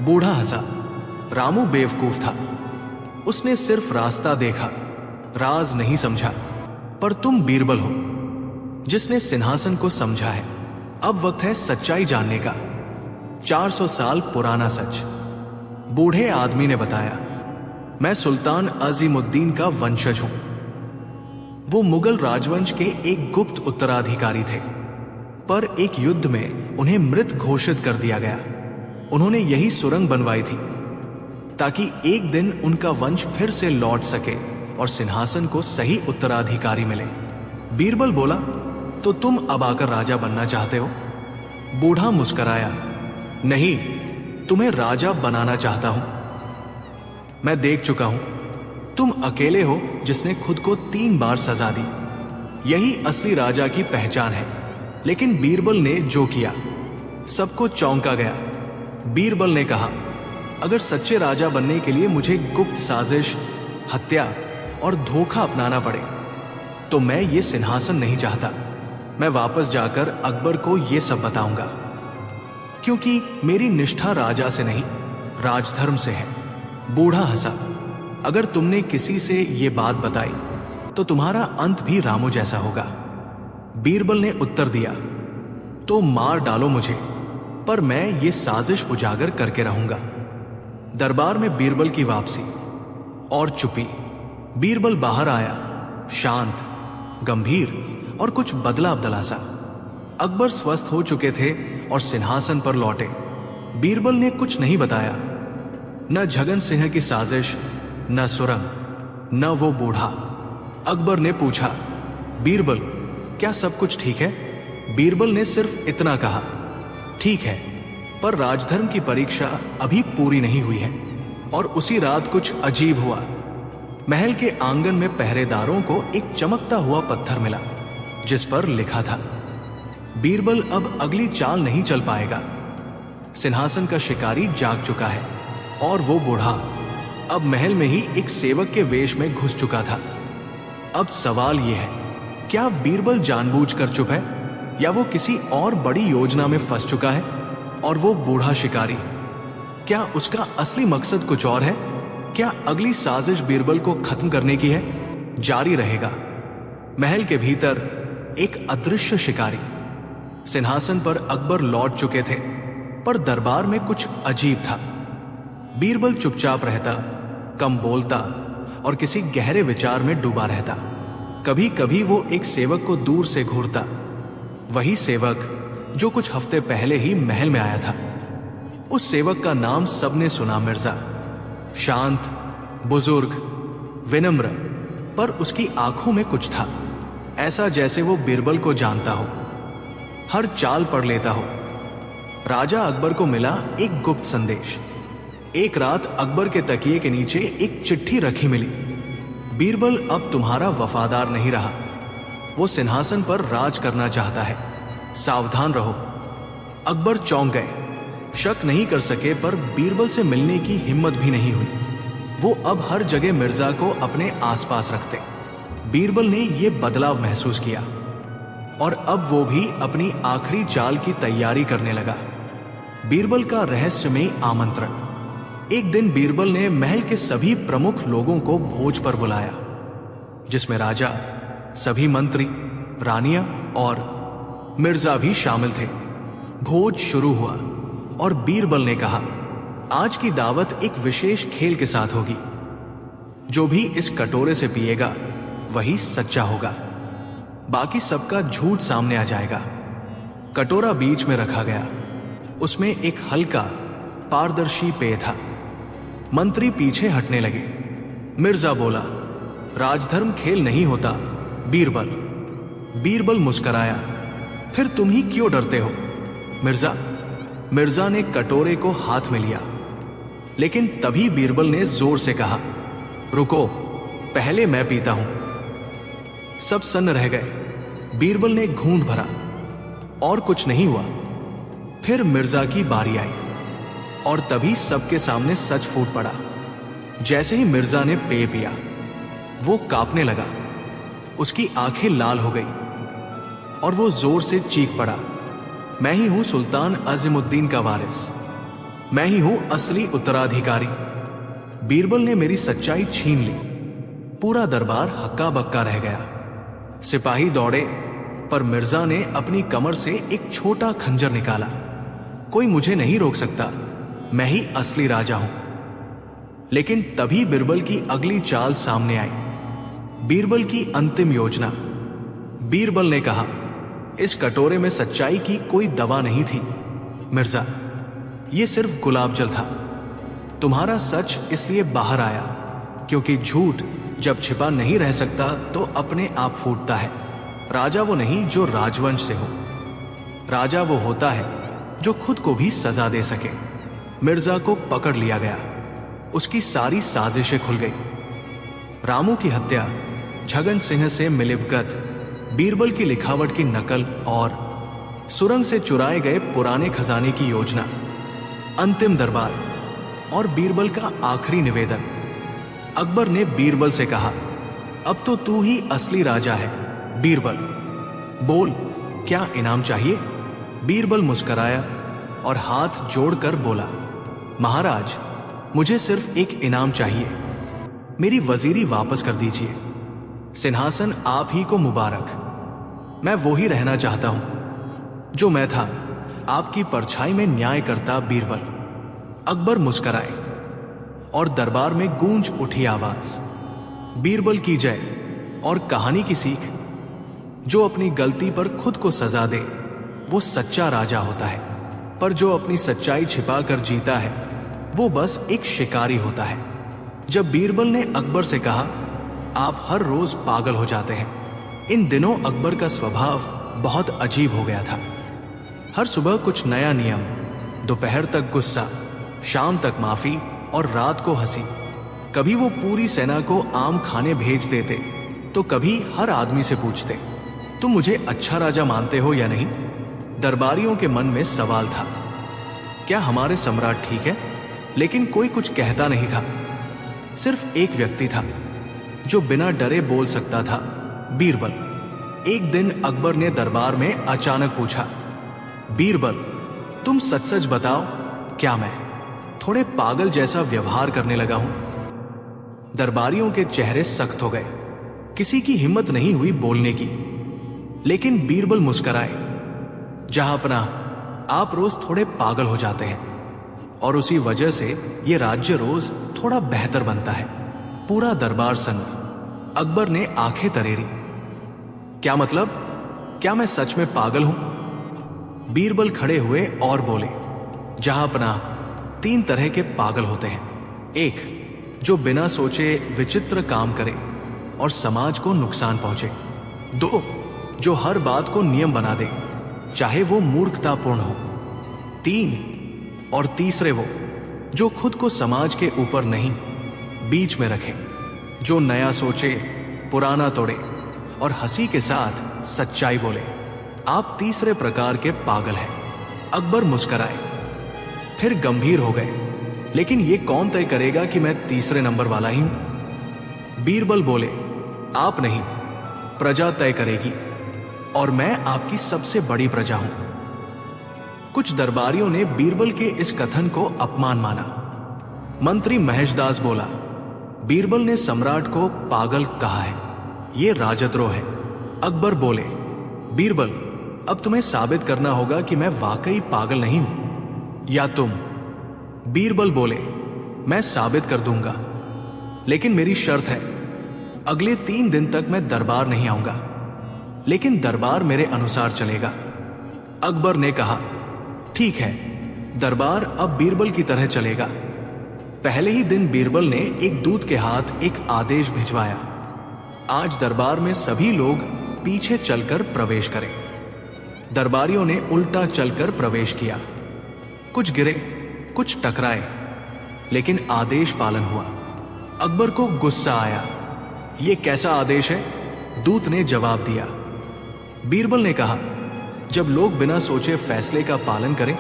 बूढ़ा हंसा। रामू बेवकूफ था, उसने सिर्फ रास्ता देखा, राज नहीं समझा। पर तुम बीरबल हो जिसने सिंहासन को समझा है। अब वक्त है सच्चाई जानने का। 400 साल पुराना सच। बूढ़े आदमी ने बताया, मैं सुल्तान अजीमुद्दीन का वंशज हूं। वो मुगल राजवंश के एक गुप्त उत्तराधिकारी थे, पर एक युद्ध में उन्हें मृत घोषित कर दिया गया। उन्होंने यही सुरंग बनवाई थी ताकि एक दिन उनका वंश फिर से लौट सके और सिंहासन को सही उत्तराधिकारी मिले। बीरबल बोला, तो तुम अब आकर राजा बनना चाहते हो? बूढ़ा मुस्कराया, नहीं, तुम्हें राजा बनाना चाहता हूं। मैं देख चुका हूं, तुम अकेले हो जिसने खुद को 3 बार सजा दी। यही असली राजा की पहचान है। लेकिन बीरबल ने जो किया सबको चौंका गया। बीरबल ने कहा, अगर सच्चे राजा बनने के लिए मुझे गुप्त साजिश, हत्या और धोखा अपनाना पड़े तो मैं ये सिंहासन नहीं चाहता। मैं वापस जाकर अकबर को ये सब बताऊंगा, क्योंकि मेरी निष्ठा राजा से नहीं, राजधर्म से है। बूढ़ा हंसा, अगर तुमने किसी से ये बात बताई तो तुम्हारा अंत भी रामू जैसा होगा। बीरबल ने उत्तर दिया, तो मार डालो मुझे, पर मैं ये साजिश उजागर करके रहूंगा। दरबार में बीरबल की वापसी और चुप्पी। बीरबल बाहर आया, शांत, गंभीर और कुछ बदला बदला सा। अकबर स्वस्थ हो चुके थे और सिंहासन पर लौटे। बीरबल ने कुछ नहीं बताया, न झगन सिंह की साजिश, न सुरंग, न वो बूढ़ा। अकबर ने पूछा, बीरबल, क्या सब कुछ ठीक है? बीरबल ने सिर्फ इतना कहा, ठीक है, पर राजधर्म की परीक्षा अभी पूरी नहीं हुई है। और उसी रात कुछ अजीब हुआ। महल के आंगन में पहरेदारों को एक चमकता हुआ पत्थर मिला जिस पर लिखा था, बीरबल अब अगली चाल नहीं चल पाएगा। सिंहासन का शिकारी जाग चुका है। और वो बूढ़ा अब महल में ही एक सेवक के वेश में घुस चुका था। अब सवाल यह है, क्या बीरबल जानबूझकर चुप है या वो किसी और बड़ी योजना में फंस चुका है? और वो बूढ़ा शिकारी, क्या उसका असली मकसद कुछ और है? क्या अगली साजिश बीरबल को खत्म करने की है? जारी रहेगा। महल के भीतर एक अदृश्य शिकारी। सिंहासन पर अकबर लौट चुके थे, पर दरबार में कुछ अजीब था। बीरबल चुपचाप रहता, कम बोलता और किसी गहरे विचार में डूबा रहता। कभी कभी वो एक सेवक को दूर से घूरता, वही सेवक जो कुछ हफ्ते पहले ही महल में आया था। उस सेवक का नाम सबने सुना, मिर्जा। शांत, बुजुर्ग, विनम्र, पर उसकी आंखों में कुछ था, ऐसा जैसे वो बीरबल को जानता हो, हर चाल पढ़ लेता हो। राजा अकबर को मिला एक गुप्त संदेश। एक रात अकबर के तकिए के नीचे एक चिट्ठी रखी मिली, बीरबल अब तुम्हारा वफादार नहीं रहा, वो सिंहासन पर राज करना चाहता है, सावधान रहो। अकबर चौंक गए, शक नहीं कर सके, पर बीरबल से मिलने की हिम्मत भी नहीं हुई। वो अब हर जगह मिर्जा को अपने आसपास रखते। बीरबल ने यह बदलाव महसूस किया और अब वो भी अपनी आखिरी चाल की तैयारी करने लगा। बीरबल का रहस्यमयी आमंत्रण। एक दिन बीरबल ने महल के सभी प्रमुख लोगों को भोज पर बुलाया, जिसमें राजा, सभी मंत्री, रानियां और मिर्जा भी शामिल थे। भोज शुरू हुआ और बीरबल ने कहा, आज की दावत एक विशेष खेल के साथ होगी। जो भी इस कटोरे से पिएगा वही सच्चा होगा, बाकी सबका झूठ सामने आ जाएगा। कटोरा बीच में रखा गया, उसमें एक हल्का पारदर्शी पेय था। मंत्री पीछे हटने लगे। मिर्जा बोला, राजधर्म खेल नहीं होता बीरबल। बीरबल मुस्कराया, फिर तुम ही क्यों डरते हो मिर्जा? मिर्जा ने कटोरे को हाथ में लिया, लेकिन तभी बीरबल ने जोर से कहा, रुको, पहले मैं पीता हूं। सब सन्न रह गए। बीरबल ने घूंट भरा और कुछ नहीं हुआ। फिर मिर्जा की बारी आई और तभी सबके सामने सच फूट पड़ा। जैसे ही मिर्जा ने पेय पिया, वो कांपने लगा, उसकी आंखें लाल हो गई और वो जोर से चीख पड़ा, मैं ही हूं सुल्तान अज़ीमुद्दीन का वारिस, मैं ही हूं असली उत्तराधिकारी। बीरबल ने मेरी सच्चाई छीन ली। पूरा दरबार हक्का बक्का रह गया। सिपाही दौड़े, पर मिर्जा ने अपनी कमर से एक छोटा खंजर निकाला। कोई मुझे नहीं रोक सकता, मैं ही असली राजा हूं। लेकिन तभी बीरबल की अगली चाल सामने आई। बीरबल की अंतिम योजना। बीरबल ने कहा, इस कटोरे में सच्चाई की कोई दवा नहीं थी मिर्जा, ये सिर्फ गुलाब जल था। तुम्हारा सच इसलिए बाहर आया क्योंकि झूठ जब छिपा नहीं रह सकता तो अपने आप फूटता है। राजा वो नहीं जो राजवंश से हो, राजा वो होता है जो खुद को भी सजा दे सके। मिर्जा को पकड़ लिया गया, उसकी सारी साजिशें खुल गई। रामू की हत्या, झगन सिंह से मिलिभगत, बीरबल की लिखावट की नकल और सुरंग से चुराए गए पुराने खजाने की योजना, अंतिम दरबार और बीरबल का आखिरी निवेदन। अकबर ने बीरबल से कहा, अब तो तू ही असली राजा है बीरबल, बोल क्या इनाम चाहिए। बीरबल मुस्कुराया और हाथ जोड़कर बोला, महाराज मुझे सिर्फ एक इनाम चाहिए, मेरी वजीरी वापस कर दीजिए। सिंहासन आप ही को मुबारक। मैं वो ही रहना चाहता हूं जो मैं था, आपकी परछाई में न्याय करता बीरबल। अकबर मुस्कुराए और दरबार में गूंज उठी आवाज, बीरबल की जय। और कहानी की सीख, जो अपनी गलती पर खुद को सजा दे वो सच्चा राजा होता है, पर जो अपनी सच्चाई छिपा कर जीता है वो बस एक शिकारी होता है। जब बीरबल ने अकबर से कहा, आप हर रोज पागल हो जाते हैं, इन दिनों अकबर का स्वभाव बहुत अजीब हो गया था। हर सुबह कुछ नया नियम, दोपहर तक गुस्सा, शाम तक माफी और रात को हंसी। कभी वो पूरी सेना को आम खाने भेज देते तो कभी हर आदमी से पूछते, तुम मुझे अच्छा राजा मानते हो या नहीं। दरबारियों के मन में सवाल था, क्या हमारे सम्राट ठीक है, लेकिन कोई कुछ कहता नहीं था। सिर्फ एक व्यक्ति था जो बिना डरे बोल सकता था, बीरबल। एक दिन अकबर ने दरबार में अचानक पूछा, बीरबल तुम सच सच बताओ, क्या मैं थोड़े पागल जैसा व्यवहार करने लगा हूं। दरबारियों के चेहरे सख्त हो गए, किसी की हिम्मत नहीं हुई बोलने की। लेकिन बीरबल मुस्कुराए, जहां अपना आप रोज थोड़े पागल हो जाते हैं और उसी वजह से ये राज्य रोज थोड़ा बेहतर बनता है। पूरा दरबार सन्न। अकबर ने आंखें तरेरी, क्या मतलब, क्या मैं सच में पागल हूं। बीरबल खड़े हुए और बोले, जहां अपना 3 तरह के पागल होते हैं। एक, जो बिना सोचे विचित्र काम करे और समाज को नुकसान पहुंचे। 2, जो हर बात को नियम बना दे चाहे वो मूर्खतापूर्ण हो। 3, और तीसरे वो जो खुद को समाज के ऊपर नहीं बीच में रखे, जो नया सोचे, पुराना तोड़े और हंसी के साथ सच्चाई बोले। आप तीसरे प्रकार के पागल हैं। अकबर मुस्कुराए, फिर गंभीर हो गए, लेकिन ये कौन तय करेगा कि मैं तीसरे नंबर वाला ही हूं। बीरबल बोले, आप नहीं, प्रजा तय करेगी और मैं आपकी सबसे बड़ी प्रजा हूं। कुछ दरबारियों ने बीरबल के इस कथन को अपमान माना। मंत्री महेशदास बोला, बीरबल ने सम्राट को पागल कहा है, यह राजद्रोह है। अकबर बोले, बीरबल अब तुम्हें साबित करना होगा कि मैं वाकई पागल नहीं हूं, या तुम। बीरबल बोले, मैं साबित कर दूंगा, लेकिन मेरी शर्त है, अगले 3 दिन तक मैं दरबार नहीं आऊंगा, लेकिन दरबार मेरे अनुसार चलेगा। अकबर ने कहा, ठीक है, दरबार अब बीरबल की तरह चलेगा। पहले ही दिन बीरबल ने एक दूत के हाथ एक आदेश भिजवाया, आज दरबार में सभी लोग पीछे चलकर प्रवेश करें। दरबारियों ने उल्टा चलकर प्रवेश किया, कुछ गिरे, कुछ टकराए, लेकिन आदेश पालन हुआ। अकबर को गुस्सा आया, यह कैसा आदेश है? दूत ने जवाब दिया। बीरबल ने कहा, जब लोग बिना सोचे फैसले का पालन करें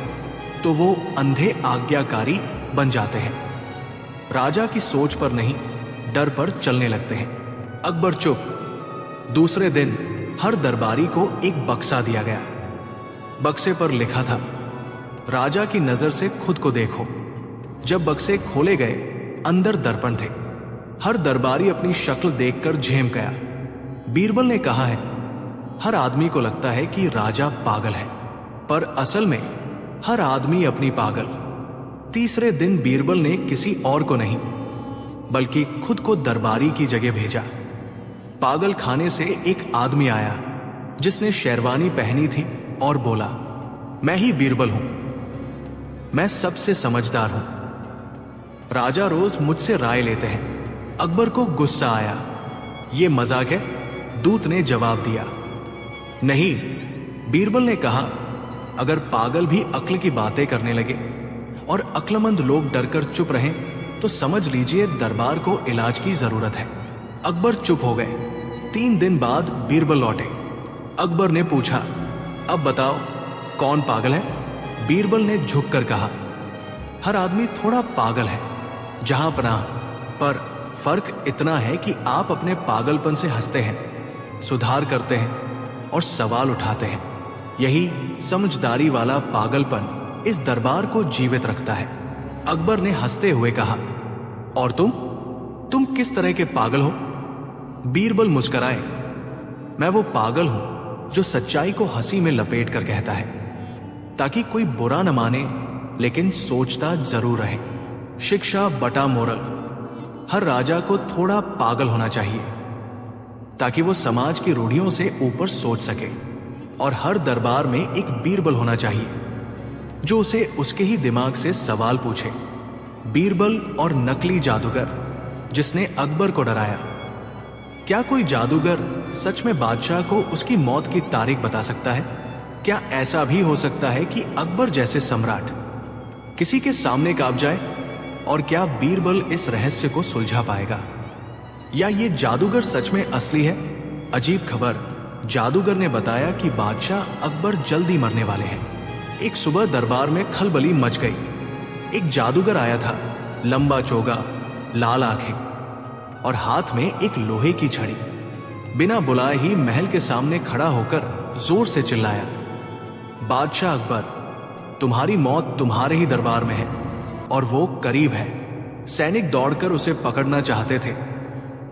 तो वो अंधे आज्ञाकारी बन जाते हैं, राजा की सोच पर नहीं डर पर चलने लगते हैं। अकबर चुप। दूसरे दिन हर दरबारी को एक बक्सा दिया गया। बक्से पर लिखा था, राजा की नजर से खुद को देखो। जब बक्से खोले गए, अंदर दर्पण थे। हर दरबारी अपनी शक्ल देखकर झेम गया। बीरबल ने कहा है, हर आदमी को लगता है कि राजा पागल है, पर असल में हर आदमी अपनी पागल। तीसरे दिन बीरबल ने किसी और को नहीं बल्कि खुद को दरबारी की जगह भेजा। पागल खाने से एक आदमी आया जिसने शेरवानी पहनी थी और बोला, मैं ही बीरबल हूं, मैं सबसे समझदार हूं। राजा रोज मुझसे राय लेते हैं। अकबर को गुस्सा आया। यह मजाक है? दूत ने जवाब दिया। नहीं, बीरबल ने कहा, अगर पागल भी अक्ल की बातें करने लगे और अक्लमंद लोग डरकर चुप रहें तो समझ लीजिए दरबार को इलाज की जरूरत है। अकबर चुप हो गए। 3 दिन बाद बीरबल लौटे। अकबर ने पूछा, अब बताओ कौन पागल है? बीरबल ने झुककर कहा, हर आदमी थोड़ा पागल है जहां पनाह, पर फर्क इतना है कि आप अपने पागलपन से हंसते हैं, सुधार करते हैं और सवाल उठाते हैं। यही समझदारी वाला पागलपन इस दरबार को जीवित रखता है। अकबर ने हंसते हुए कहा, और तुम किस तरह के पागल हो? बीरबल मुस्कुराए, मैं वो पागल हूं जो सच्चाई को हंसी में लपेट कर कहता है ताकि कोई बुरा न माने, लेकिन सोचता जरूर रहे। शिक्षा बटा मोरल। हर राजा को थोड़ा पागल होना चाहिए ताकि वो समाज की रूढ़ियों से ऊपर सोच सके, और हर दरबार में एक बीरबल होना चाहिए जो उसे उसके ही दिमाग से सवाल पूछे। बीरबल और नकली जादूगर जिसने अकबर को डराया। क्या कोई जादूगर सच में बादशाह को उसकी मौत की तारीख बता सकता है? क्या ऐसा भी हो सकता है कि अकबर जैसे सम्राट किसी के सामने कांप जाए? और क्या बीरबल इस रहस्य को सुलझा पाएगा? या ये जादूगर सच में असली है? अजीब खबर, जादूगर ने बताया कि बादशाह अकबर जल्दी मरने वाले हैं। एक सुबह दरबार में खलबली मच गई। एक जादूगर आया था, लंबा चोगा, लाल आंखें और हाथ में एक लोहे की छड़ी। बिना बुलाए ही महल के सामने खड़ा होकर जोर से चिल्लाया, बादशाह अकबर, तुम्हारी मौत तुम्हारे ही दरबार में है और वो करीब है। सैनिक दौड़कर उसे पकड़ना चाहते थे,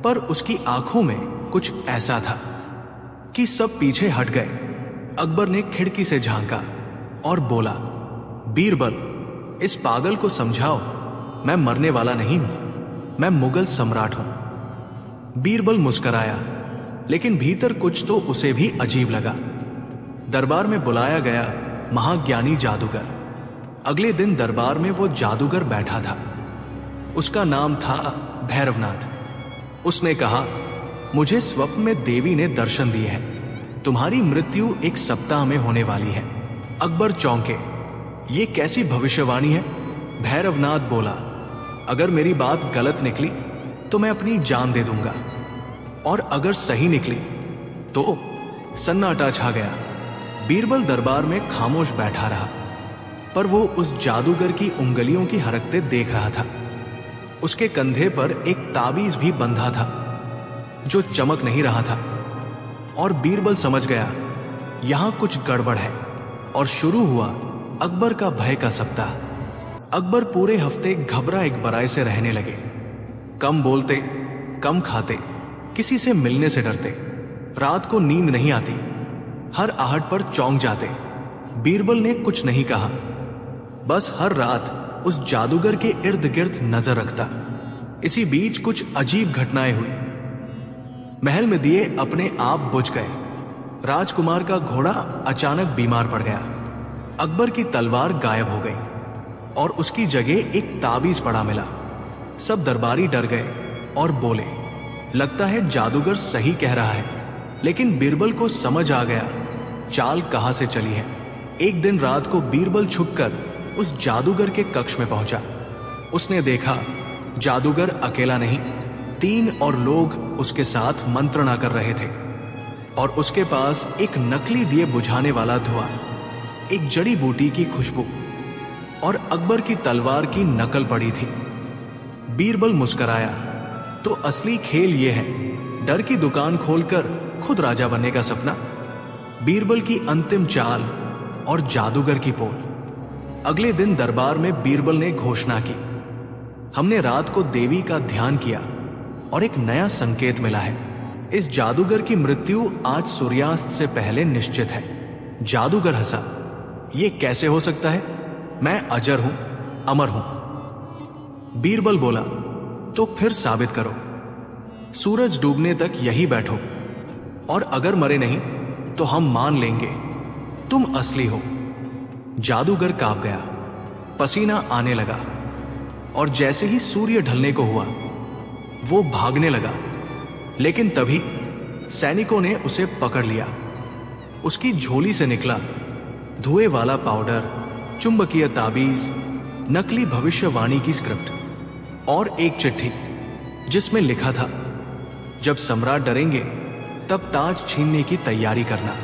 पर उसकी आंखों में कुछ ऐसा था कि सब पीछे हट गए। अकबर ने खिड़की से झांका और बोला, बीरबल, इस पागल को समझाओ, मैं मरने वाला नहीं हूं, मैं मुगल सम्राट हूं। बीरबल मुस्कुराया, लेकिन भीतर कुछ तो उसे भी अजीब लगा। दरबार में बुलाया गया महाज्ञानी जादूगर। अगले दिन दरबार में वो जादूगर बैठा था। उसका नाम था भैरवनाथ। उसने कहा, मुझे स्वप्न में देवी ने दर्शन दिए हैं, तुम्हारी मृत्यु 1 सप्ताह में होने वाली है। अकबर चौंके, ये कैसी भविष्यवाणी है? भैरवनाथ बोला, अगर मेरी बात गलत निकली तो मैं अपनी जान दे दूंगा, और अगर सही निकली तो। सन्नाटा छा गया। बीरबल दरबार में खामोश बैठा रहा, पर वो उस जादूगर की उंगलियों की हरकतें देख रहा था। उसके कंधे पर एक ताबीज भी बंधा था जो चमक नहीं रहा था, और बीरबल समझ गया यहां कुछ गड़बड़ है। और शुरू हुआ अकबर का भय का सप्ताह। अकबर पूरे हफ्ते घबरा एक बराए से रहने लगे। कम बोलते, कम खाते, किसी से मिलने से डरते, रात को नींद नहीं आती, हर आहट पर चौंक जाते। बीरबल ने कुछ नहीं कहा, बस हर रात उस जादूगर के इर्द गिर्द नजर रखता। इसी बीच कुछ अजीब घटनाएं हुई। महल में दिए अपने आप बुझ गए। राजकुमार का घोड़ा अचानक बीमार पड़ गया। अकबर की तलवार गायब हो गई और उसकी जगह एक ताबीज पड़ा मिला। सब दरबारी डर गए और बोले, लगता है जादूगर सही कह रहा है। लेकिन बीरबल को समझ आ गया चाल कहां से चली है। एक दिन रात को बीरबल छुपकर उस जादूगर के कक्ष में पहुंचा। उसने देखा जादूगर अकेला नहीं, 3 और लोग उसके साथ मंत्रणा कर रहे थे, और उसके पास एक नकली दिए बुझाने वाला धुआं, एक जड़ी बूटी की खुशबू और अकबर की तलवार की नकल पड़ी थी। बीरबल मुस्कुराया, तो असली खेल यह है, डर की दुकान खोलकर खुद राजा बनने का सपना। बीरबल की अंतिम चाल और जादूगर की पोल। अगले दिन दरबार में बीरबल ने घोषणा की, हमने रात को देवी का ध्यान किया और एक नया संकेत मिला है। इस जादूगर की मृत्यु आज सूर्यास्त से पहले निश्चित है। जादूगर हंसा, यह कैसे हो सकता है? मैं अजर हूं, अमर हूं। बीरबल बोला, तो फिर साबित करो। सूरज डूबने तक यही बैठो, और अगर मरे नहीं तो हम मान लेंगे तुम असली हो। जादूगर कांप गया, पसीना आने लगा, और जैसे ही सूर्य ढलने को हुआ वो भागने लगा। लेकिन तभी सैनिकों ने उसे पकड़ लिया। उसकी झोली से निकला धुएं वाला पाउडर, चुंबकीय ताबीज, नकली भविष्यवाणी की स्क्रिप्ट और एक चिट्ठी जिसमें लिखा था, जब सम्राट डरेंगे तब ताज छीनने की तैयारी करना।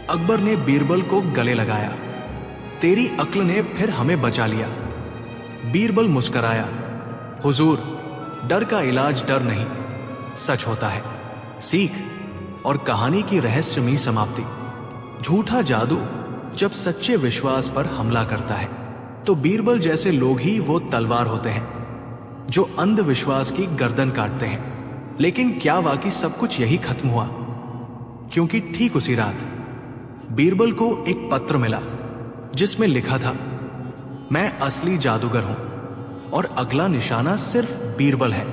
अकबर ने बीरबल को गले लगाया, तेरी अक्ल ने फिर हमें बचा लिया। बीरबल मुस्कराया, हुजूर, डर का इलाज डर नहीं, सच होता है। सीख और कहानी की रहस्यमयी समाप्ति। झूठा जादू जब सच्चे विश्वास पर हमला करता है तो बीरबल जैसे लोग ही वो तलवार होते हैं जो अंधविश्वास की गर्दन काटते हैं। लेकिन क्या वाकई सब कुछ यही खत्म हुआ? क्योंकि ठीक उसी रात बीरबल को एक पत्र मिला जिसमें लिखा था, मैं असली जादूगर हूं और अगला निशाना सिर्फ बीरबल है,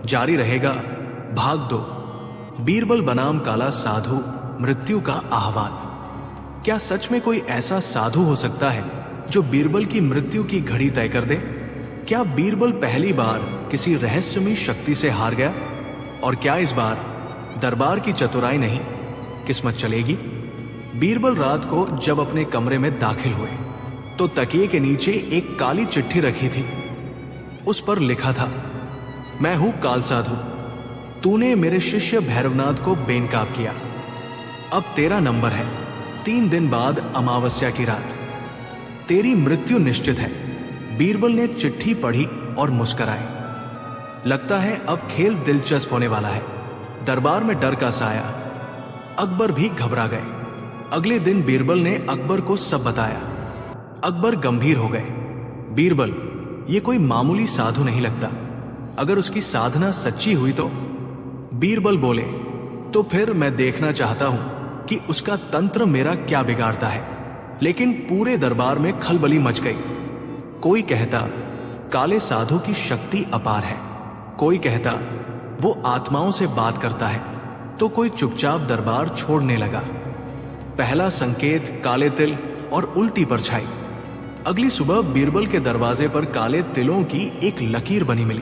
जारी रहेगा, भाग दो। बीरबल बनाम काला साधु, मृत्यु का आह्वान। क्या सच में कोई ऐसा साधु हो सकता है जो बीरबल की मृत्यु की घड़ी तय कर दे? क्या बीरबल पहली बार किसी रहस्यमयी शक्ति से हार गया? और क्या इस बार दरबार की चतुराई नहीं, किस्मत चलेगी? बीरबल रात को जब अपने कमरे में दाखिल हुए तो तकिए के नीचे एक काली चिट्ठी रखी थी। उस पर लिखा था, मैं हूं काल साधु, तूने मेरे शिष्य भैरवनाथ को बेनकाब किया। अब तेरा नंबर है। 3 दिन बाद अमावस्या की रात तेरी मृत्यु निश्चित है। बीरबल ने चिट्ठी पढ़ी और मुस्कुराए। लगता है अब खेल दिलचस्प होने वाला है। दरबार में डर का साया। अकबर भी घबरा गए। अगले दिन बीरबल ने अकबर को सब बताया। अकबर गंभीर हो गए। बीरबल, ये कोई मामूली साधु नहीं लगता। अगर उसकी साधना सच्ची हुई तो? बीरबल बोले, तो फिर मैं देखना चाहता हूं कि उसका तंत्र मेरा क्या बिगाड़ता है। लेकिन पूरे दरबार में खलबली मच गई। कोई कहता काले साधु की शक्ति अपार है, कोई कहता वो आत्माओं से बात करता है, तो कोई चुपचाप दरबार छोड़ने लगा। पहला संकेत काले तिल और उल्टी परछाई। अगली सुबह बीरबल के दरवाजे पर काले तिलों की एक लकीर बनी मिली।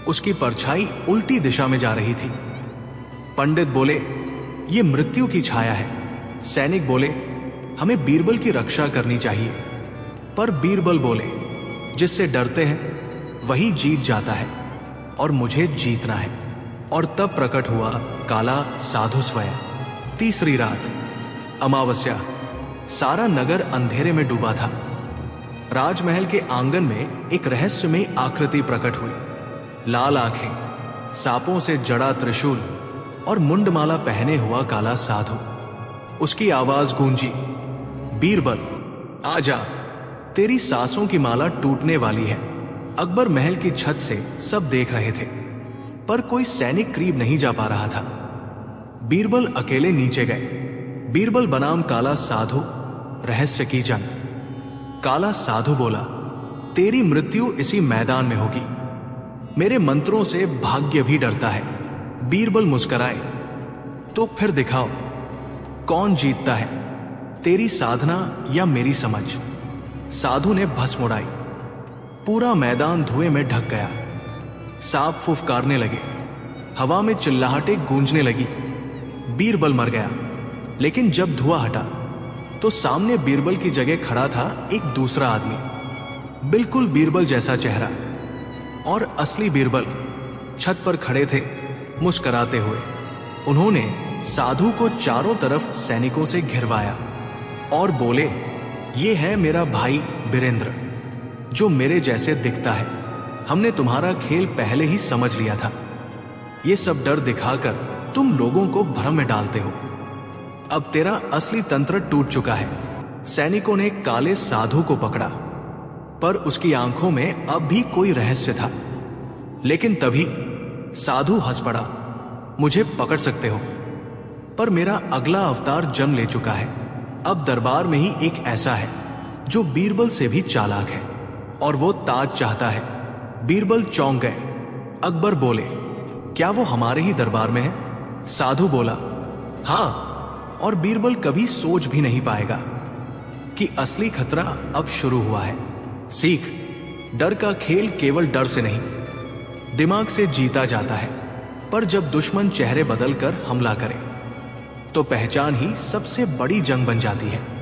उसकी परछाई उल्टी दिशा में जा रही थी। पंडित बोले, ये मृत्यु की छाया है। सैनिक बोले, हमें बीरबल की रक्षा करनी चाहिए। पर बीरबल बोले, जिससे डरते हैं वही जीत जाता है और मुझे जीतना है। और तब प्रकट हुआ काला साधु स्वयं। तीसरी रात अमावस्या। सारा नगर अंधेरे में डूबा था। राजमहल के आंगन में एक रहस्यमयी आकृति प्रकट हुई। लाल आंखें, सांपों से जड़ा त्रिशूल और मुंडमाला पहने हुआ काला साधु। उसकी आवाज गूंजी, बीरबल आजा, तेरी सांसों की माला टूटने वाली है। अकबर महल की छत से सब देख रहे थे, पर कोई सैनिक करीब नहीं जा पा रहा था। बीरबल अकेले नीचे गए। बीरबल बनाम काला साधु, रहस्य की जंग। काला साधु बोला, तेरी मृत्यु इसी मैदान में होगी। मेरे मंत्रों से भाग्य भी डरता है। बीरबल मुस्कुराए, तो फिर दिखाओ कौन जीतता है, तेरी साधना या मेरी समझ। साधु ने भस्म उड़ाई। पूरा मैदान धुएं में ढक गया। सांप फुफकारने लगे। हवा में चिल्लाहटें गूंजने लगी। बीरबल मर गया। लेकिन जब धुआं हटा तो सामने बीरबल की जगह खड़ा था एक दूसरा आदमी, बिल्कुल बीरबल जैसा चेहरा। और असली बीरबल छत पर खड़े थे, मुस्कुराते हुए। उन्होंने साधु को चारों तरफ सैनिकों से घिरवाया और बोले, ये है मेरा भाई बीरेंद्र, जो मेरे जैसे दिखता है। हमने तुम्हारा खेल पहले ही समझ लिया था। ये सब डर दिखाकर तुम लोगों को भ्रम में डालते हो। अब तेरा असली तंत्र टूट चुका है। सैनिकों ने काले साधु को पकड़ा, पर उसकी आंखों में अब भी कोई रहस्य था। लेकिन तभी साधु हंस पड़ा, मुझे पकड़ सकते हो, पर मेरा अगला अवतार जन्म ले चुका है। अब दरबार में ही एक ऐसा है जो बीरबल से भी चालाक है, और वो ताज चाहता है। बीरबल चौंक गए। अकबर बोले, क्या वो हमारे ही दरबार में है? साधु बोला, हाँ, और बीरबल कभी सोच भी नहीं पाएगा कि असली खतरा अब शुरू हुआ है। सीख, डर का खेल केवल डर से नहीं, दिमाग से जीता जाता है। पर जब दुश्मन चेहरे बदलकर हमला करे तो पहचान ही सबसे बड़ी जंग बन जाती है।